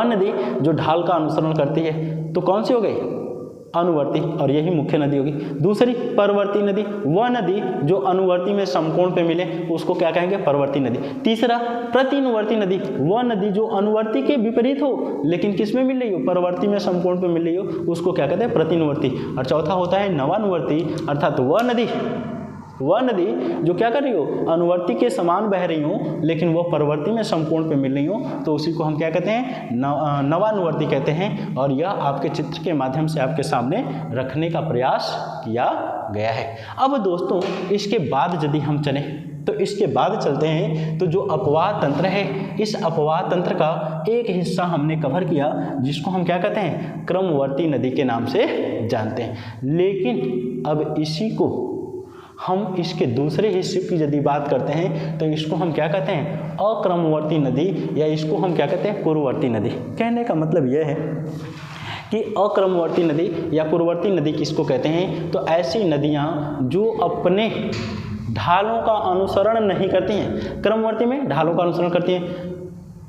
[SPEAKER 1] नदी जो ढाल का अनुसरण करती है। तो कौन सी हो गई, अनुवर्ती, और यही मुख्य नदी होगी। दूसरी परवर्ती नदी, वह नदी जो अनुवर्ती में समकोण पे मिले उसको क्या कहेंगे, परवर्ती नदी। तीसरा प्रतिनुवर्ती नदी, वह नदी जो अनुवर्ती के विपरीत हो लेकिन किस में मिल रही हो, परवर्ती में समकोण पे मिल रही हो, उसको क्या कहते हैं, प्रतिनुवर्ती। और चौथा होता है नवानुवर्ती, अर्थात वह नदी जो क्या कर रही हो, अनुवर्ती के समान बह रही हो लेकिन वह परवर्ती में समकोण पे मिल रही हो, तो उसी को हम क्या कहते हैं, नवानुवर्ती कहते हैं। और यह आपके चित्र के माध्यम से आपके सामने रखने का प्रयास किया गया है। अब दोस्तों इसके बाद यदि हम चलें तो इसके बाद चलते हैं तो जो अपवाद तंत्र है, इस अपवाद तंत्र का एक हिस्सा हमने कवर किया जिसको हम क्या कहते हैं, क्रमवर्ती नदी के नाम से जानते हैं। लेकिन अब इसी को हम इसके दूसरे हिस्से की यदि बात करते हैं तो इसको हम क्या कहते हैं, अक्रमवर्ती नदी, या इसको हम क्या कहते हैं, पूर्ववर्ती नदी। कहने का मतलब यह है कि अक्रमवर्ती नदी या पूर्ववर्ती नदी किसको कहते हैं, तो ऐसी नदियाँ जो अपने ढालों का अनुसरण नहीं करती हैं। क्रमवर्ती में ढालों का अनुसरण करती हैं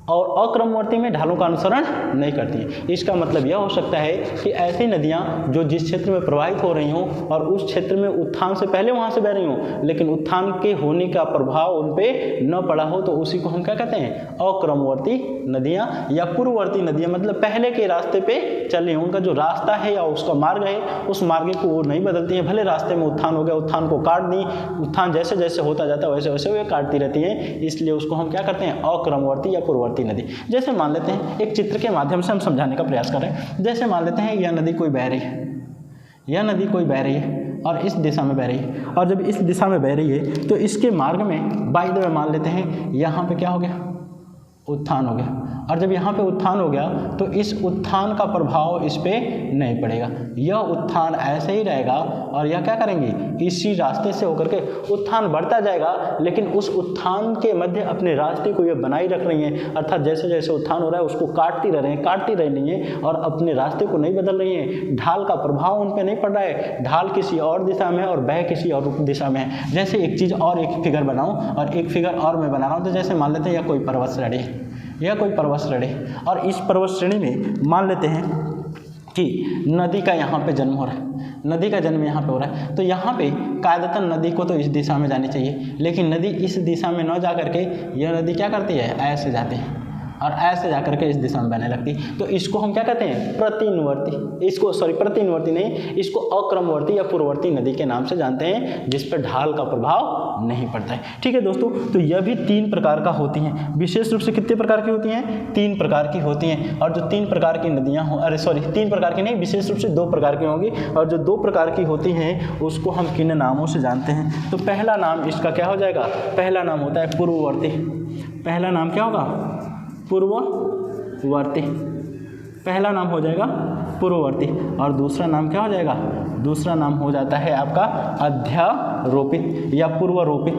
[SPEAKER 1] और अक्रमवर्ती में ढालों का अनुसरण नहीं करती हैं। इसका मतलब यह हो सकता है कि ऐसी नदियाँ जो जिस क्षेत्र में प्रवाहित हो रही हों और उस क्षेत्र में उत्थान से पहले वहाँ से बह रही हों, लेकिन उत्थान के होने का प्रभाव उन पर न पड़ा हो, तो उसी को हम क्या कहते हैं, अक्रमवर्ती नदियाँ या पूर्ववर्ती नदियाँ। मतलब पहले के रास्ते पे चल रही हैं, उनका जो रास्ता है या उसका मार्ग है उस मार्ग को वो नहीं बदलती हैं। भले रास्ते में उत्थान हो गया, उत्थान को काट दी, उत्थान जैसे जैसे होता जाता है वैसे वैसे वे काटती रहती हैं, इसलिए उसको हम क्या करते हैं, अक्रमवर्ती या पूर्ववर्ती नदी। जैसे मान लेते हैं एक चित्र के माध्यम से हम समझाने का प्रयास कर रहे हैं। जैसे मान लेते हैं यह नदी कोई बह रही है, यह नदी कोई बह रही है और इस दिशा में बह रही है, और जब इस दिशा में बह रही है तो इसके मार्ग में बाय द वे मान लेते हैं यहाँ पे क्या हो गया, उत्थान हो गया। और जब यहाँ पे उत्थान हो गया तो इस उत्थान का प्रभाव इस पे नहीं पड़ेगा, यह उत्थान ऐसे ही रहेगा और यह क्या करेंगे, इसी रास्ते से होकर के उत्थान बढ़ता जाएगा, लेकिन उस उत्थान के मध्य अपने रास्ते को ये बनाए रख रही हैं, अर्थात जैसे जैसे उत्थान हो रहा है उसको काटती रह रही हैं और अपने रास्ते को नहीं बदल रही हैं। ढाल का प्रभाव उन पर नहीं पड़ रहा है, ढाल किसी और दिशा में है और बह किसी और दिशा में है। जैसे एक चीज़ और एक फिगर बनाऊँ और एक फिगर और मैं बना रहा हूँ, तो जैसे मान लेते हैं यह कोई पर्वत श्रेणी है, यह कोई पर्वत श्रेणी और इस पर्वत श्रेणी में मान लेते हैं कि नदी का यहाँ पे जन्म हो रहा है, नदी का जन्म यहाँ पे हो रहा है, तो यहाँ पे कायदतन नदी को तो इस दिशा में जानी चाहिए, लेकिन नदी इस दिशा में न जा करके यह नदी क्या करती है, ऐसे जाती है और ऐसे जा करके इस दिशा में बहने लगती। तो इसको हम क्या कहते हैं, प्रतिइनवर्ती, इसको प्रतिइनवर्ती नहीं, इसको अक्रमवर्ती या पूर्ववर्ती नदी के नाम से जानते हैं, जिस पर ढाल का प्रभाव नहीं पड़ता है। ठीक है दोस्तों, तो यह भी 3 प्रकार का होती हैं। विशेष रूप से कितने प्रकार की होती हैं, 3 प्रकार की होती हैं। और जो 3 प्रकार की नदियाँ हो, 3 प्रकार की नहीं, विशेष रूप से 2 प्रकार की होंगी, और जो 2 प्रकार की होती हैं उसको हम किन नामों से जानते हैं। तो पहला नाम इसका क्या हो जाएगा, पहला नाम होता है पूर्ववर्ती। पहला नाम क्या होगा, पूर्ववर्ती, पहला नाम हो जाएगा पूर्ववर्ती। और दूसरा नाम क्या हो जाएगा, दूसरा नाम हो जाता है आपका अध्यारोपित या पूर्वरोपित,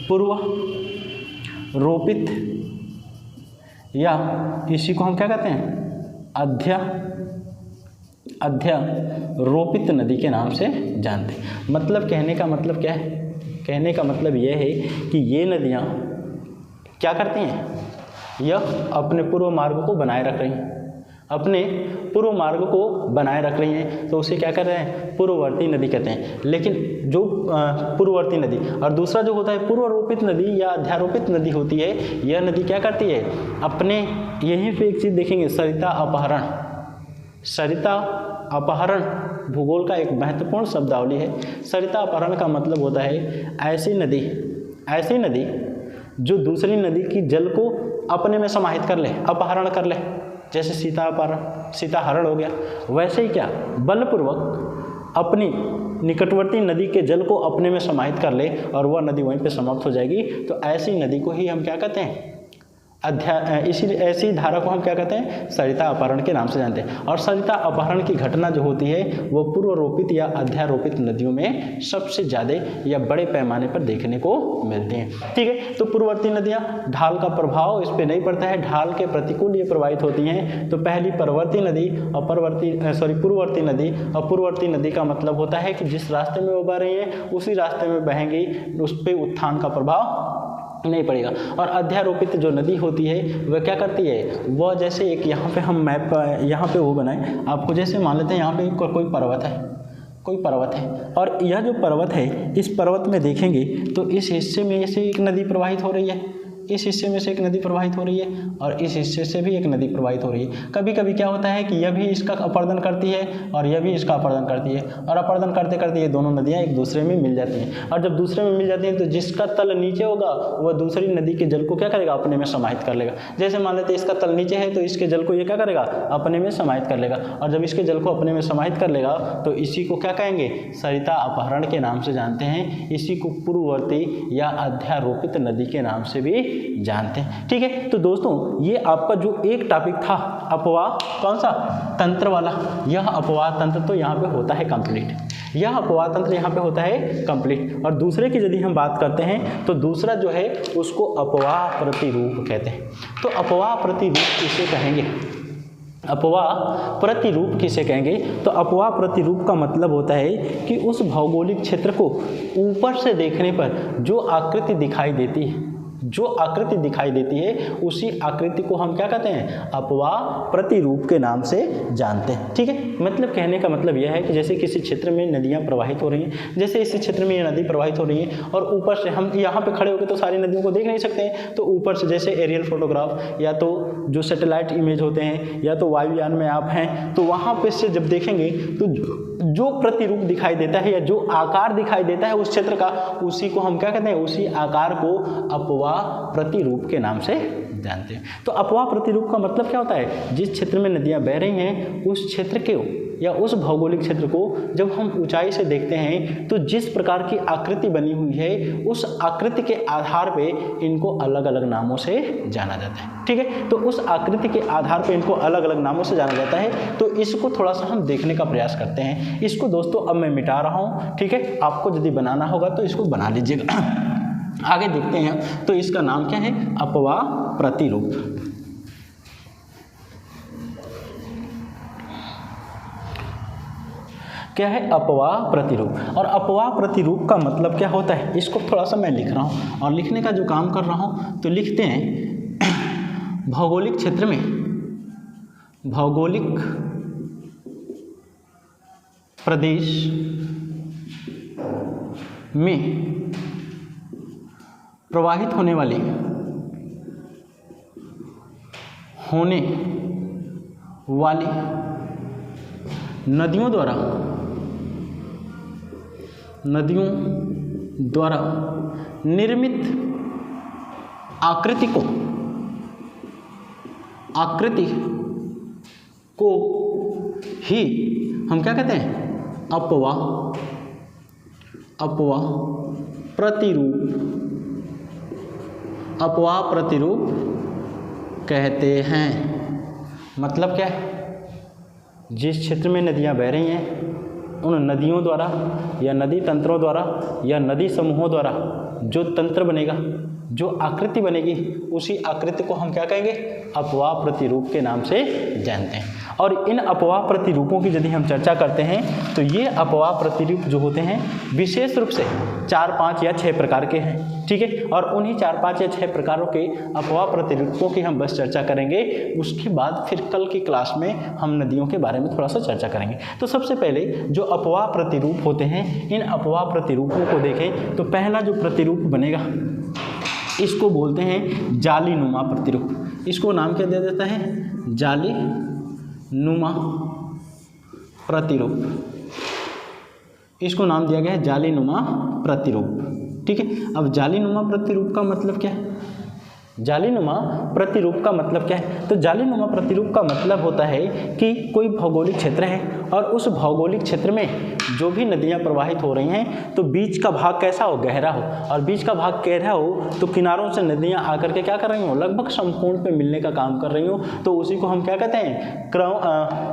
[SPEAKER 1] पूर्वरोपित, या इसी को हम क्या कहते हैं, अध्यारोपित नदी के नाम से जानते हैं। मतलब कहने का मतलब क्या है, कहने का मतलब यह है कि ये नदियाँ क्या करती हैं, यह अपने पूर्व मार्ग को बनाए रख रही हैं, अपने पूर्व मार्ग को बनाए रख रही हैं, तो उसे क्या कर रहे हैं, पूर्ववर्ती नदी कहते हैं। लेकिन जो पूर्ववर्ती नदी और दूसरा जो होता है पूर्वरोपित नदी या अध्यारोपित नदी होती है, यह नदी क्या करती है, अपने यहीं पे एक चीज़ देखेंगे, सरिता अपहरण। सरिता अपहरण भूगोल का एक महत्वपूर्ण शब्दावली है। सरिता अपहरण का मतलब होता है ऐसी नदी जो दूसरी नदी की जल को अपने में समाहित कर ले, अपहरण कर ले, जैसे सीताहरण हो गया। वैसे ही क्या बलपूर्वक अपनी निकटवर्ती नदी के जल को अपने में समाहित कर ले और वह नदी वहीं पे समाप्त हो जाएगी। तो ऐसी नदी को ही हम क्या कहते हैं, ऐसी धारा को हम क्या कहते हैं, सरिता अपहरण के नाम से जानते हैं। और सरिता अपहरण की घटना जो होती है वो पूर्वरोपित या अध्यारोपित नदियों में सबसे ज़्यादा या बड़े पैमाने पर देखने को मिलती हैं। ठीक है, तो पूर्ववर्ती नदियाँ, ढाल का प्रभाव इस पर नहीं पड़ता है, ढाल के प्रतिकूल ये प्रवाहित होती हैं। तो पहली पूर्ववर्ती नदी और पूर्ववर्ती नदी का मतलब होता है कि जिस रास्ते में वो बह रही हैं उसी रास्ते में बहेंगी, उस पर उत्थान का प्रभाव नहीं पड़ेगा। और अध्यारोपित जो नदी होती है वह क्या करती है, वह जैसे एक यहाँ पे हम मैप यहाँ पे वो बनाए आपको, जैसे मान लेते हैं यहाँ पे कोई पर्वत है और यह जो पर्वत है, इस पर्वत में देखेंगे तो इस हिस्से में से एक नदी प्रवाहित हो रही है, इस हिस्से में से एक नदी प्रवाहित हो रही है और इस हिस्से से भी एक नदी प्रवाहित हो रही है। कभी कभी क्या होता है कि यह भी इसका अपरदन करती है और यह भी इसका अपरदन करती है, और अपरदन करते करते ये दोनों नदियाँ एक दूसरे में मिल जाती हैं। और जब दूसरे में मिल जाती हैं तो जिसका तल नीचे होगा वह दूसरी नदी के जल को क्या करेगा, अपने में समाहित कर लेगा। जैसे मान लेते हैं इसका तल नीचे है तो इसके जल को ये क्या करेगा, अपने में समाहित कर लेगा, और जब इसके जल को अपने में समाहित कर लेगा तो इसी को क्या कहेंगे, सरिता अपहरण के नाम से जानते हैं। इसी को पूर्ववर्ती या अध्यारोपित नदी के नाम से भी जानते हैं। ठीक है, तो दोस्तों ये आपका जो एक टॉपिक था अपवाह, कौन सा, तंत्र वाला, यह अपवाह तंत्र तो यहाँ पे होता है कंप्लीट, यह अपवाह तंत्र यहाँ पे होता है कंप्लीट। और दूसरे की यदि हम बात करते हैं तो दूसरा जो है उसको अपवाह प्रतिरूप कहते हैं। तो अपवाह प्रतिरूप किसे कहेंगे, अपवाह प्रतिरूप किसे कहेंगे, तो अपवाह प्रतिरूप का मतलब होता है कि उस भौगोलिक क्षेत्र को ऊपर से देखने पर जो आकृति दिखाई देती है, जो आकृति दिखाई देती है उसी आकृति को हम क्या कहते हैं, अपवाह प्रतिरूप के नाम से जानते हैं। ठीक है, मतलब कहने का मतलब यह है कि जैसे किसी क्षेत्र में नदियाँ प्रवाहित हो रही हैं, जैसे इस क्षेत्र में ये नदी प्रवाहित हो रही है और ऊपर से हम यहाँ पे खड़े होकर तो सारी नदियों को देख नहीं सकते हैं, तो ऊपर से जैसे एरियल फोटोग्राफ या तो जो सैटेलाइट इमेज होते हैं या तो वायुयान में आप हैं तो वहाँ पे से जब देखेंगे तो जो प्रतिरूप दिखाई देता है या जो आकार दिखाई देता है उस क्षेत्र का, उसी को हम क्या कहते हैं, उसी आकार को अपवाह प्रतिरूप के नाम से जानते हैं। तो अपवाह प्रतिरूप का मतलब क्या होता है, जिस क्षेत्र में नदियाँ बह रही हैं उस क्षेत्र के या उस भौगोलिक क्षेत्र को जब हम ऊंचाई से देखते हैं तो जिस प्रकार की आकृति बनी हुई है उस आकृति के आधार पे इनको अलग अलग नामों से जाना जाता है। ठीक है, तो उस आकृति के आधार पे इनको अलग अलग नामों से जाना जाता है। तो इसको थोड़ा सा हम देखने का प्रयास करते हैं। इसको दोस्तों अब मैं मिटा रहा हूँ, ठीक है, आपको यदि बनाना होगा तो इसको बना लीजिएगा। आगे देखते हैं, तो इसका नाम क्या है, अपवाह प्रतिरूप। क्या है, अपवाह प्रतिरूप। और अपवाह प्रतिरूप का मतलब क्या होता है, इसको थोड़ा सा मैं लिख रहा हूँ और लिखने का जो काम कर रहा हूँ तो लिखते हैं भौगोलिक क्षेत्र में, भौगोलिक प्रदेश में प्रवाहित होने वाली नदियों द्वारा निर्मित आकृति को ही हम क्या कहते हैं, अपवाह प्रतिरूप कहते हैं। मतलब क्या है, जिस क्षेत्र में नदियाँ बह रही हैं उन नदियों द्वारा या नदी तंत्रों द्वारा या नदी समूहों द्वारा जो तंत्र बनेगा, जो आकृति बनेगी, उसी आकृति को हम क्या कहेंगे, अपवाह प्रतिरूप के नाम से जानते हैं। और इन अपवाह प्रतिरूपों की यदि हम चर्चा करते हैं तो ये अपवाह प्रतिरूप जो होते हैं विशेष रूप से 4, 5 या 6 प्रकार के हैं। ठीक है, और उन्हीं 4, 5 या 6 प्रकारों के अपवाह प्रतिरूपों की हम बस चर्चा करेंगे। उसके बाद फिर कल की क्लास में हम नदियों के बारे में थोड़ा सा चर्चा करेंगे। तो सबसे पहले जो अपवाह प्रतिरूप होते हैं, इन अपवाह प्रतिरूपों को देखें तो पहला जो प्रतिरूप बनेगा इसको बोलते हैं जालीनुमा प्रतिरूप। इसको नाम क्या दिया जाता है, जालीनुमा प्रतिरूप। इसको नाम दिया गया है जालीनुमा प्रतिरूप। ठीक है, अब जालीनुमा प्रतिरूप का मतलब क्या है, जालीनुमा प्रतिरूप का मतलब क्या है, तो जालीनुमा प्रतिरूप का मतलब होता है कि कोई भौगोलिक क्षेत्र है और उस भौगोलिक क्षेत्र में जो भी नदियाँ प्रवाहित हो रही हैं तो बीच का भाग कैसा हो, गहरा हो, और बीच का भाग गहरा हो तो किनारों से नदियाँ आकर के क्या कर रही हो, लगभग समकोण पे मिलने का काम कर रही हो। तो उसी को हम क्या कहते हैं,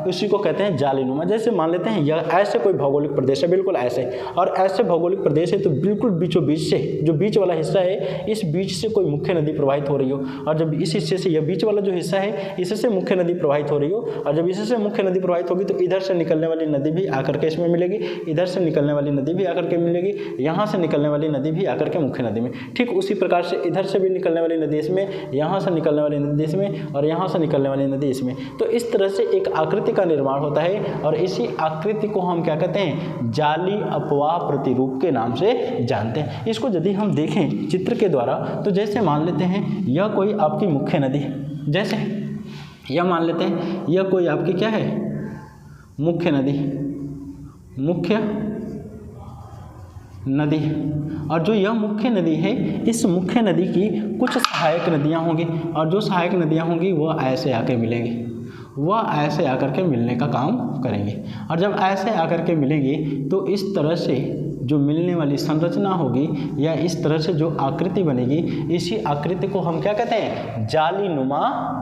[SPEAKER 1] उसी को कहते हैं जालीनुमा। जैसे मान लेते हैं यह ऐसे कोई भौगोलिक प्रदेश है, बिल्कुल ऐसे, और ऐसे भौगोलिक प्रदेश है तो बिल्कुल बीचों बीच से जो बीच वाला हिस्सा है, इस बीच से कोई मुख्य नदी प्रवाहित हो रही हो, और जब इस हिस्से से, यह बीच वाला जो हिस्सा है इससे मुख्य नदी प्रवाहित हो रही हो, और जब इससे मुख्य नदी प्रवाहित होगी तो इधर से निकलने वाली नदी भी आकर के इसमें मिलेगी, इधर से निकलने वाली नदी भी आकर के मिलेगी, यहाँ से निकलने वाली नदी भी आकर के मुख्य नदी में। ठीक उसी प्रकार से इधर से भी निकलने वाली नदी इसमें, यहाँ से निकलने वाली नदी इसमें, और यहाँ से निकलने वाली नदी इसमें। तो इस तरह से एक आकृति का निर्माण होता है और इसी आकृति को हम क्या कहते हैं, जाली अपवाह प्रतिरूप के नाम से जानते हैं। इसको यदि हम देखें चित्र के द्वारा तो जैसे मान लेते हैं यह कोई आपकी मुख्य नदी है, जैसे यह मान लेते हैं यह कोई आपकी क्या है, मुख्य नदी है, और जो यह मुख्य नदी है इस मुख्य नदी की कुछ सहायक नदियाँ होंगी, और जो सहायक नदियाँ होंगी वह ऐसे आके मिलेंगी, वह ऐसे आकर के मिलने का काम करेंगे। और जब ऐसे आकर के मिलेंगे तो इस तरह से जो मिलने वाली संरचना होगी या इस तरह से जो आकृति बनेगी, इसी आकृति को हम क्या कहते हैं, जालीनुमा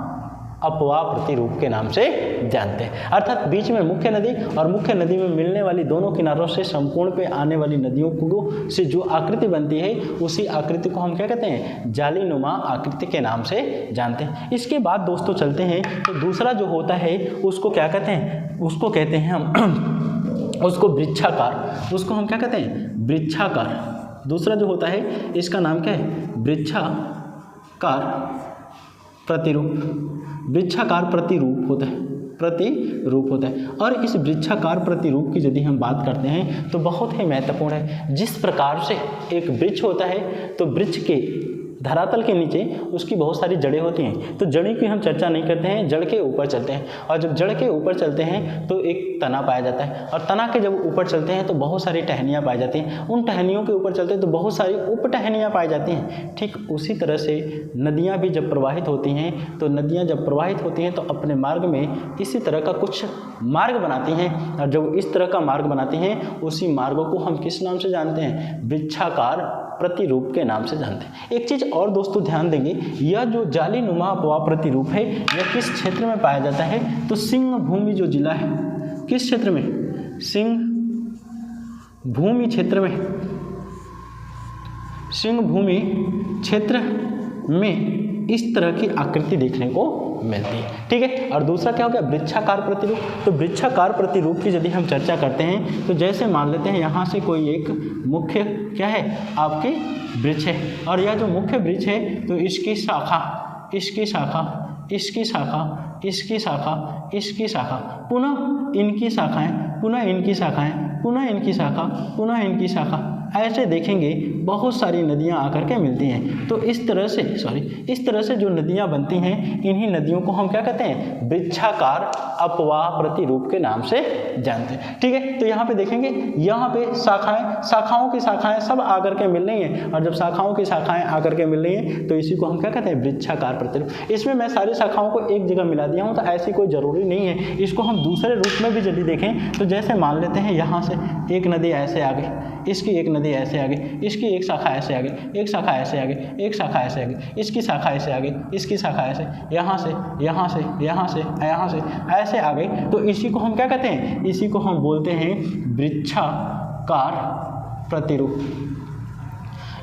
[SPEAKER 1] अपवाह प्रतिरूप के नाम से जानते हैं। अर्थात बीच में मुख्य नदी और मुख्य नदी में मिलने वाली दोनों किनारों से संपूर्ण पे आने वाली नदियों को से जो आकृति बनती है उसी आकृति को हम क्या कहते हैं, जालीनुमा आकृति के नाम से जानते हैं। इसके बाद दोस्तों चलते हैं तो दूसरा जो होता है उसको क्या कहते हैं, उसको कहते हैं हम उसको वृक्षाकार, उसको हम क्या कहते हैं, वृक्षाकार। दूसरा जो होता है इसका नाम क्या है, वृक्षाकार प्रतिरूप। वृक्षाकार प्रतिरूप होता है। और इस वृक्षाकार प्रतिरूप की यदि हम बात करते हैं तो बहुत ही महत्वपूर्ण है। जिस प्रकार से एक वृक्ष होता है तो वृक्ष के धरातल के नीचे उसकी बहुत सारी जड़ें होती हैं। तो जड़ी की हम चर्चा नहीं करते हैं, जड़ के ऊपर चलते हैं। और जब जड़ के ऊपर चलते हैं तो एक तना पाया जाता है, और तना के जब ऊपर चलते हैं तो बहुत सारी टहनियाँ पाई जाती हैं। उन टहनियों के ऊपर चलते हैं तो बहुत सारी उप टहनियाँ पाई जाती हैं। ठीक उसी तरह से नदियाँ भी जब प्रवाहित होती हैं तो नदियाँ जब प्रवाहित होती हैं तो अपने मार्ग में इसी तरह का कुछ मार्ग बनाती हैं, और जब इस तरह का मार्ग बनाती हैं उसी मार्ग को हम किस नाम से जानते हैं? वृक्षाकार प्रतिरूप के नाम से जानते हैं। एक चीज़ और दोस्तों ध्यान देंगे, यह जो जाली नुमा अपवाह प्रतिरूप है यह किस क्षेत्र में पाया जाता है? तो सिंह भूमि जो जिला है, किस क्षेत्र में? सिंह भूमि क्षेत्र में, सिंह भूमि क्षेत्र में इस तरह की आकृति देखने को मिलती है। ठीक है, और दूसरा क्या हो गया? वृक्षाकार प्रतिरूप। तो वृक्षाकार प्रतिरूप की यदि हम चर्चा करते हैं तो जैसे मान लेते हैं यहाँ से कोई एक मुख्य क्या है? आपकी वृक्ष है, और यह जो मुख्य वृक्ष है तो इसकी शाखा, इसकी शाखा, इसकी शाखा, इसकी शाखा, इसकी शाखा, पुनः इनकी शाखाएं, पुनः इनकी शाखाएं, पुनः इनकी शाखा, पुनः इनकी शाखा, ऐसे देखेंगे बहुत सारी नदियां आकर के मिलती हैं। तो इस तरह से जो नदियां बनती हैं इन्हीं नदियों को हम क्या कहते हैं? वृक्षाकार अपवाह प्रतिरूप के नाम से जानते हैं। ठीक है, तो यहाँ पे देखेंगे, यहाँ पे शाखाओं की शाखाएं सब आकर के मिल रही हैं, और जब शाखाओं की शाखाएं आकर के मिल रही हैं तो इसी को हम क्या कहते हैं? वृक्षाकार प्रतिरूप। इसमें मैं सारी शाखाओं को एक जगह मिला दिया हूँ, तो ऐसी कोई ज़रूरी नहीं है। इसको हम दूसरे रूप में भी यदि देखें तो जैसे मान लेते हैं यहाँ से एक नदी ऐसे आगे, इसकी एक नदी ऐसे आगे, इसकी एक शाखा ऐसे आगे, एक शाखा ऐसे आगे, एक शाखा ऐसे आगे, इसकी शाखा ऐसे आगे, इसकी शाखा ऐसे, यहाँ से यहाँ से यहाँ से यहाँ से ऐसे आगे, तो इसी को हम क्या कहते हैं? इसी को हम बोलते हैं वृक्षाकार प्रतिरूप।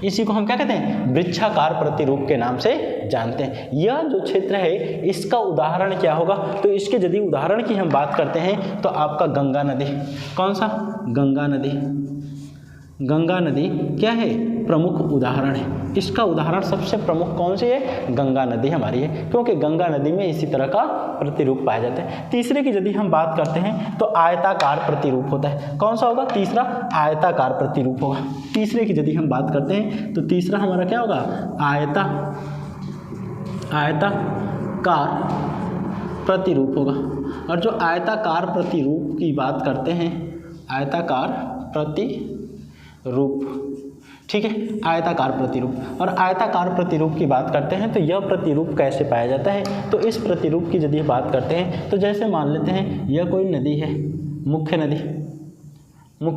[SPEAKER 1] इसी को हम क्या कहते हैं? वृक्षाकार प्रतिरूप के नाम से जानते हैं। यह जो क्षेत्र है इसका उदाहरण क्या होगा? तो इसके यदि उदाहरण की हम बात करते हैं तो आपका गंगा नदी, कौन सा? गंगा नदी। गंगा नदी क्या है? प्रमुख उदाहरण है। इसका उदाहरण सबसे प्रमुख कौन सी है? गंगा नदी हमारी है, क्योंकि गंगा नदी में इसी तरह का प्रतिरूप पाया जाता है। तीसरे की यदि हम बात करते हैं तो आयताकार प्रतिरूप होता है। कौन सा होगा? तीसरा आयताकार प्रतिरूप होगा। तीसरे की यदि हम बात करते हैं तो तीसरा हमारा क्या होगा? आयताकार प्रतिरूप होगा। और जो आयताकार प्रतिरूप की बात करते हैं, आयताकार प्रतिरूप, ठीक है, आयताकार प्रतिरूप। और आयताकार प्रतिरूप की बात करते हैं तो यह प्रतिरूप कैसे पाया जाता है? तो इस प्रतिरूप की यदि बात करते हैं तो जैसे मान लेते हैं यह कोई नदी है, मुख्य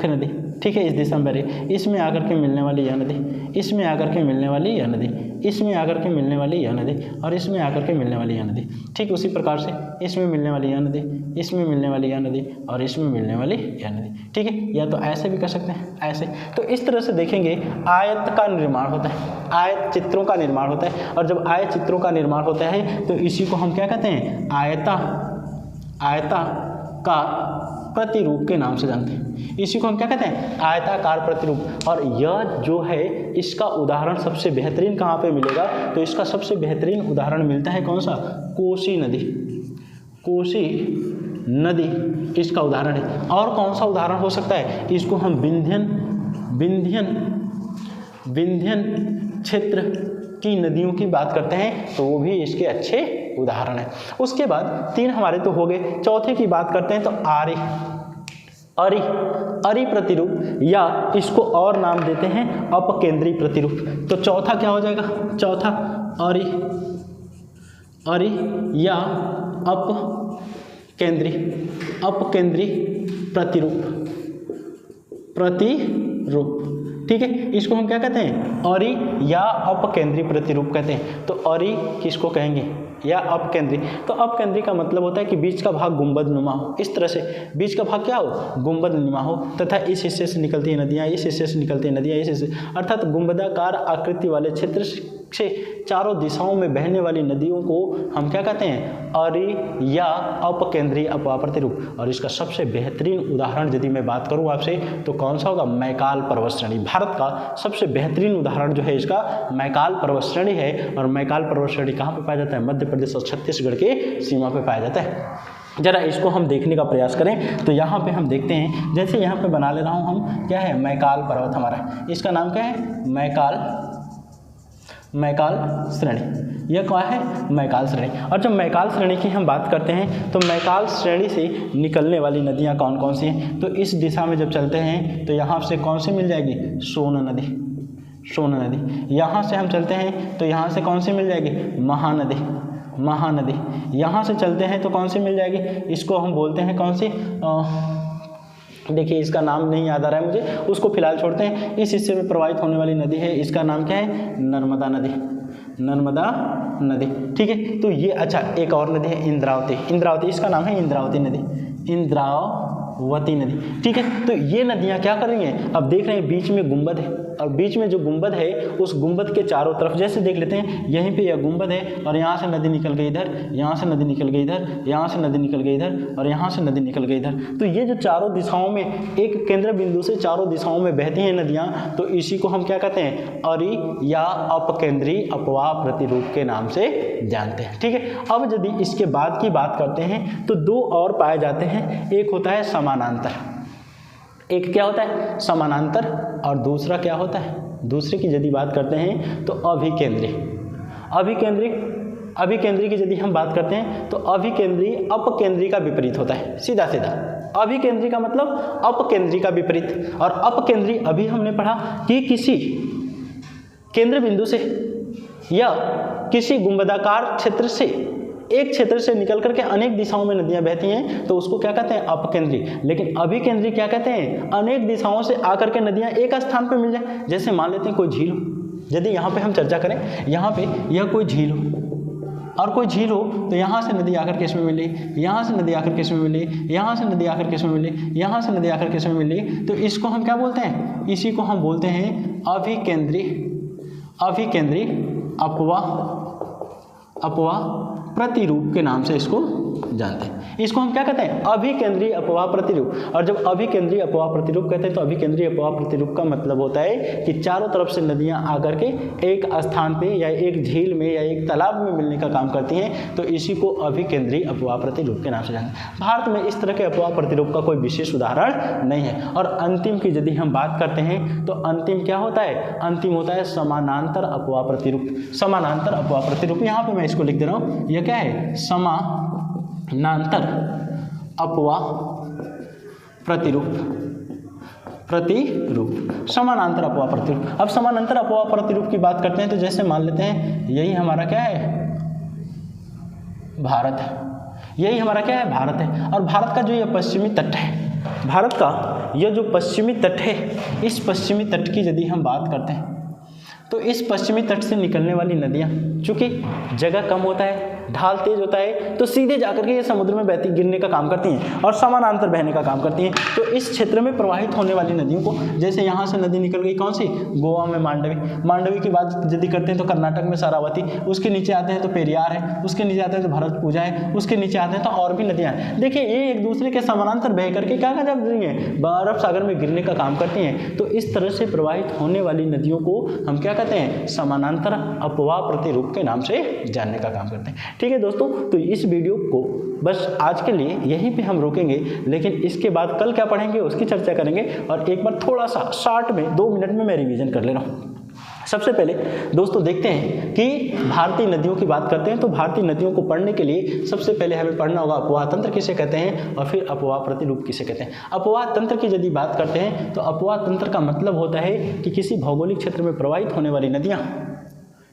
[SPEAKER 1] नदी, ठीक है, इस दिशा में इसमें आकर के मिलने वाली यह नदी, इसमें आकर के मिलने वाली यह नदी, इसमें आकर के मिलने वाली यह नदी, और इसमें आकर के मिलने वाली यह नदी। ठीक उसी प्रकार से इसमें मिलने वाली यह नदी, इसमें मिलने वाली यह नदी, और इसमें मिलने वाली यह नदी। ठीक है, या तो ऐसे भी कर सकते हैं, ऐसे। तो इस तरह से देखेंगे आयत का निर्माण होता है, आयत चित्रों का निर्माण होता है। और जब आयत चित्रों का निर्माण होता है तो इसी को हम क्या कहते हैं? आयताकार प्रतिरूप के नाम से जानते हैं। इसी को हम क्या कहते हैं? आयताकार प्रतिरूप। और यह जो है इसका उदाहरण सबसे बेहतरीन कहाँ पे मिलेगा? तो इसका सबसे बेहतरीन उदाहरण मिलता है कौन सा? कोसी नदी। कोसी नदी इसका उदाहरण है। और कौन सा उदाहरण हो सकता है? इसको हम विंध्यन क्षेत्र की नदियों की बात करते हैं तो वो भी इसके अच्छे उदाहरण हैं। उसके बाद तीन हमारे तो हो गए। चौथे की बात करते हैं तो अरि प्रतिरूप, या इसको और नाम देते हैं अपकेंद्री प्रतिरूप। तो चौथा क्या हो जाएगा? चौथा अरि या अपकेंद्री प्रतिरूप। ठीक है, इसको हम क्या कहते हैं? अरि या अपकेंद्री प्रतिरूप कहते हैं। तो अरि किसको कहेंगे? या अपकेंद्री। तो अपकेंद्री का मतलब होता है कि बीच का भाग गुंबदनुमा हो। इस तरह से बीच का भाग क्या हो? गुंबदनुमा हो, तथा इस हिस्से से निकलती है नदियाँ, इस हिस्से से निकलती है नदियाँ, इस हिस्से, अर्थात गुंबदाकार आकृति वाले क्षेत्र से चारों दिशाओं में बहने वाली नदियों को हम क्या कहते हैं? अरि या अपकेंद्री अपवाह प्रतिरूप। और इसका सबसे बेहतरीन उदाहरण यदि मैं बात करूँ आपसे तो कौन सा होगा? मैकाल पर्वत श्रेणी। भारत का सबसे बेहतरीन उदाहरण जो है इसका मैकाल पर्वत श्रेणी है। और मैकाल पर्वत श्रेणी कहाँ पे पाया जाता है? मध्य प्रदेश और छत्तीसगढ़ के सीमा पे पाया जाता है। जरा इसको हम देखने का प्रयास करें तो यहाँ पे हम देखते हैं, जैसे यहाँ पे बना ले रहा हूँ हम, क्या है? मैकाल पर्वत हमारा, इसका नाम क्या है? मैकाल श्रेणी। यह क्या है? मैकाल श्रेणी। और जब मैकाल श्रेणी की हम बात करते हैं तो मैकाल श्रेणी से निकलने वाली नदियाँ कौन कौन सी हैं? तो इस दिशा में जब चलते हैं तो यहाँ से कौन सी मिल जाएगी? सोन नदी, सोन नदी। यहाँ से हम चलते हैं तो यहाँ से कौन सी मिल जाएगी? महानदी, महानदी। यहाँ से चलते हैं तो कौन सी मिल जाएगी? इसको हम बोलते हैं कौन सी? देखिए इसका नाम नहीं याद आ रहा है मुझे, उसको फिलहाल छोड़ते हैं। इस हिस्से में प्रवाहित होने वाली नदी है, इसका नाम क्या है? नर्मदा नदी, नर्मदा नदी। ठीक है, तो ये अच्छा एक और नदी है इंद्रावती, इंद्रावती, इसका नाम है इंद्रावती नदी, इंद्रावती नदी। ठीक है, तो ये नदियाँ क्या कर रही हैं? अब देख रहे हैं बीच में गुंबद है, और बीच में जो गुंबद है उस गुंबद के चारों तरफ जैसे देख लेते हैं, यहीं पे यह गुंबद है और यहाँ से नदी निकल गई इधर, यहाँ से नदी निकल गई इधर, यहाँ से नदी निकल गई इधर, और यहाँ से नदी निकल गई इधर। तो ये जो चारों दिशाओं में एक केंद्र बिंदु से चारों दिशाओं में बहती हैं नदियाँ, तो इसी को हम क्या कहते हैं? अरि या अपकेंद्रीय अपवाह प्रतिरूप के नाम से जानते हैं। ठीक है, अब यदि इसके बाद की बात करते हैं तो दो और पाए जाते हैं, एक होता है समानांतर, एक क्या होता है? समानांतर, और दूसरा क्या होता है? दूसरे की यदि बात करते हैं तो अभिकेंद्री। अभिकेंद्री, अभिकेंद्री की यदि हम बात करते हैं तो अभिकेंद्री अपकेंद्री का विपरीत होता है, सीधा सीधा। अभिकेंद्री का मतलब अपकेंद्री का विपरीत, और अपकेंद्री अभी हमने पढ़ा कि किसी केंद्र बिंदु से या किसी गुंबदाकार क्षेत्र से, एक क्षेत्र से निकल करके अनेक दिशाओं में नदियां बहती हैं, तो उसको क्या कहते हैं? अपकेंद्री। लेकिन अभिकेंद्री क्या कहते हैं? अनेक दिशाओं से आकर के नदियां एक स्थान पर मिल जाए। जैसे मान लेते हैं कोई झील हो, यदि यहाँ पे हम चर्चा करें, यहाँ पे यह कोई झील हो और कोई झील हो, तो यहाँ से नदी आकर के इसमें मिली, यहाँ से नदी आकर के इसमें मिली, यहाँ से नदी आकर के इसमें मिली, यहाँ से नदी आकर के इसमें मिली, तो इसको हम क्या बोलते हैं? इसी को हम बोलते हैं अभिकेंद्री, अभिकेंद्री अपवाह प्रतिरूप के नाम से इसको जानते हैं। इसको हम क्या कहते हैं? अभिकेंद्रीय अपवाह प्रतिरूप। और जब अभिकेंद्रीय अपवाह प्रतिरूप कहते हैं तो अभिकेंद्रीय अपवाह प्रतिरूप का मतलब होता है कि चारों तरफ से नदियां आकर के एक स्थान पे या एक झील में या एक तालाब में मिलने का काम करती हैं, तो इसी को अभिकेंद्रीय अपवाह प्रतिरूप के नाम से जानते हैं। भारत में इस तरह के अपवाह प्रतिरूप का कोई विशेष उदाहरण नहीं है। और अंतिम की यदि हम बात करते हैं तो अंतिम क्या होता है? अंतिम होता है समानांतर अपवाह प्रतिरूप। समानांतर अपवाह प्रतिरूप, यहाँ पे मैं इसको लिख दे रहा हूँ, यह क्या है? समानांतर अपवाह प्रतिरूप, प्रतिरूप, समानांतर अपवाह प्रतिरूप। अब समानांतर अपवाह प्रतिरूप की बात करते हैं तो जैसे मान लेते हैं यही हमारा क्या है? भारत है। यही हमारा क्या है? भारत है। और भारत का जो ये पश्चिमी तट है, भारत का यह जो पश्चिमी तट है, इस पश्चिमी तट की यदि हम बात करते हैं तो इस पश्चिमी तट से निकलने वाली नदियाँ, चूँकि जगह कम होता है, ढाल तेज होता है, तो सीधे जाकर के ये समुद्र में बहती गिरने का काम करती हैं और समानांतर बहने का काम करती हैं। तो इस क्षेत्र में प्रवाहित होने वाली नदियों को, जैसे यहाँ से नदी निकल गई कौन सी? गोवा में मांडवी। मांडवी की बात यदि करते हैं तो कर्नाटक में शरावती, उसके नीचे आते हैं तो पेरियार है, उसके नीचे आते हैं तो भरतपूजा है, उसके नीचे आते हैं तो और भी नदियाँ हैं। देखिए ये एक दूसरे के समानांतर बह करके क्या कर रही हैं? अरब सागर में गिरने का काम करती हैं। तो इस तरह से प्रवाहित होने वाली नदियों को हम क्या कहते हैं? समानांतर अपवाह प्रतिरूप के नाम से जानने का काम करते हैं। ठीक है दोस्तों, तो इस वीडियो को बस आज के लिए यहीं पे हम रोकेंगे, लेकिन इसके बाद कल क्या पढ़ेंगे उसकी चर्चा करेंगे। और एक बार थोड़ा सा शॉर्ट में 2 मिनट में मैं रिवीजन कर ले रहा हूँ। सबसे पहले दोस्तों देखते हैं कि भारतीय नदियों की बात करते हैं तो भारतीय नदियों को पढ़ने के लिए सबसे पहले हमें पढ़ना होगा अपवाह तंत्र किसे कहते हैं और फिर अपवाह प्रतिरूप किसे कहते हैं। अपवाह तंत्र की यदि बात करते हैं तो अपवाह तंत्र का मतलब होता है कि किसी भौगोलिक क्षेत्र में प्रवाहित होने वाली नदियाँ,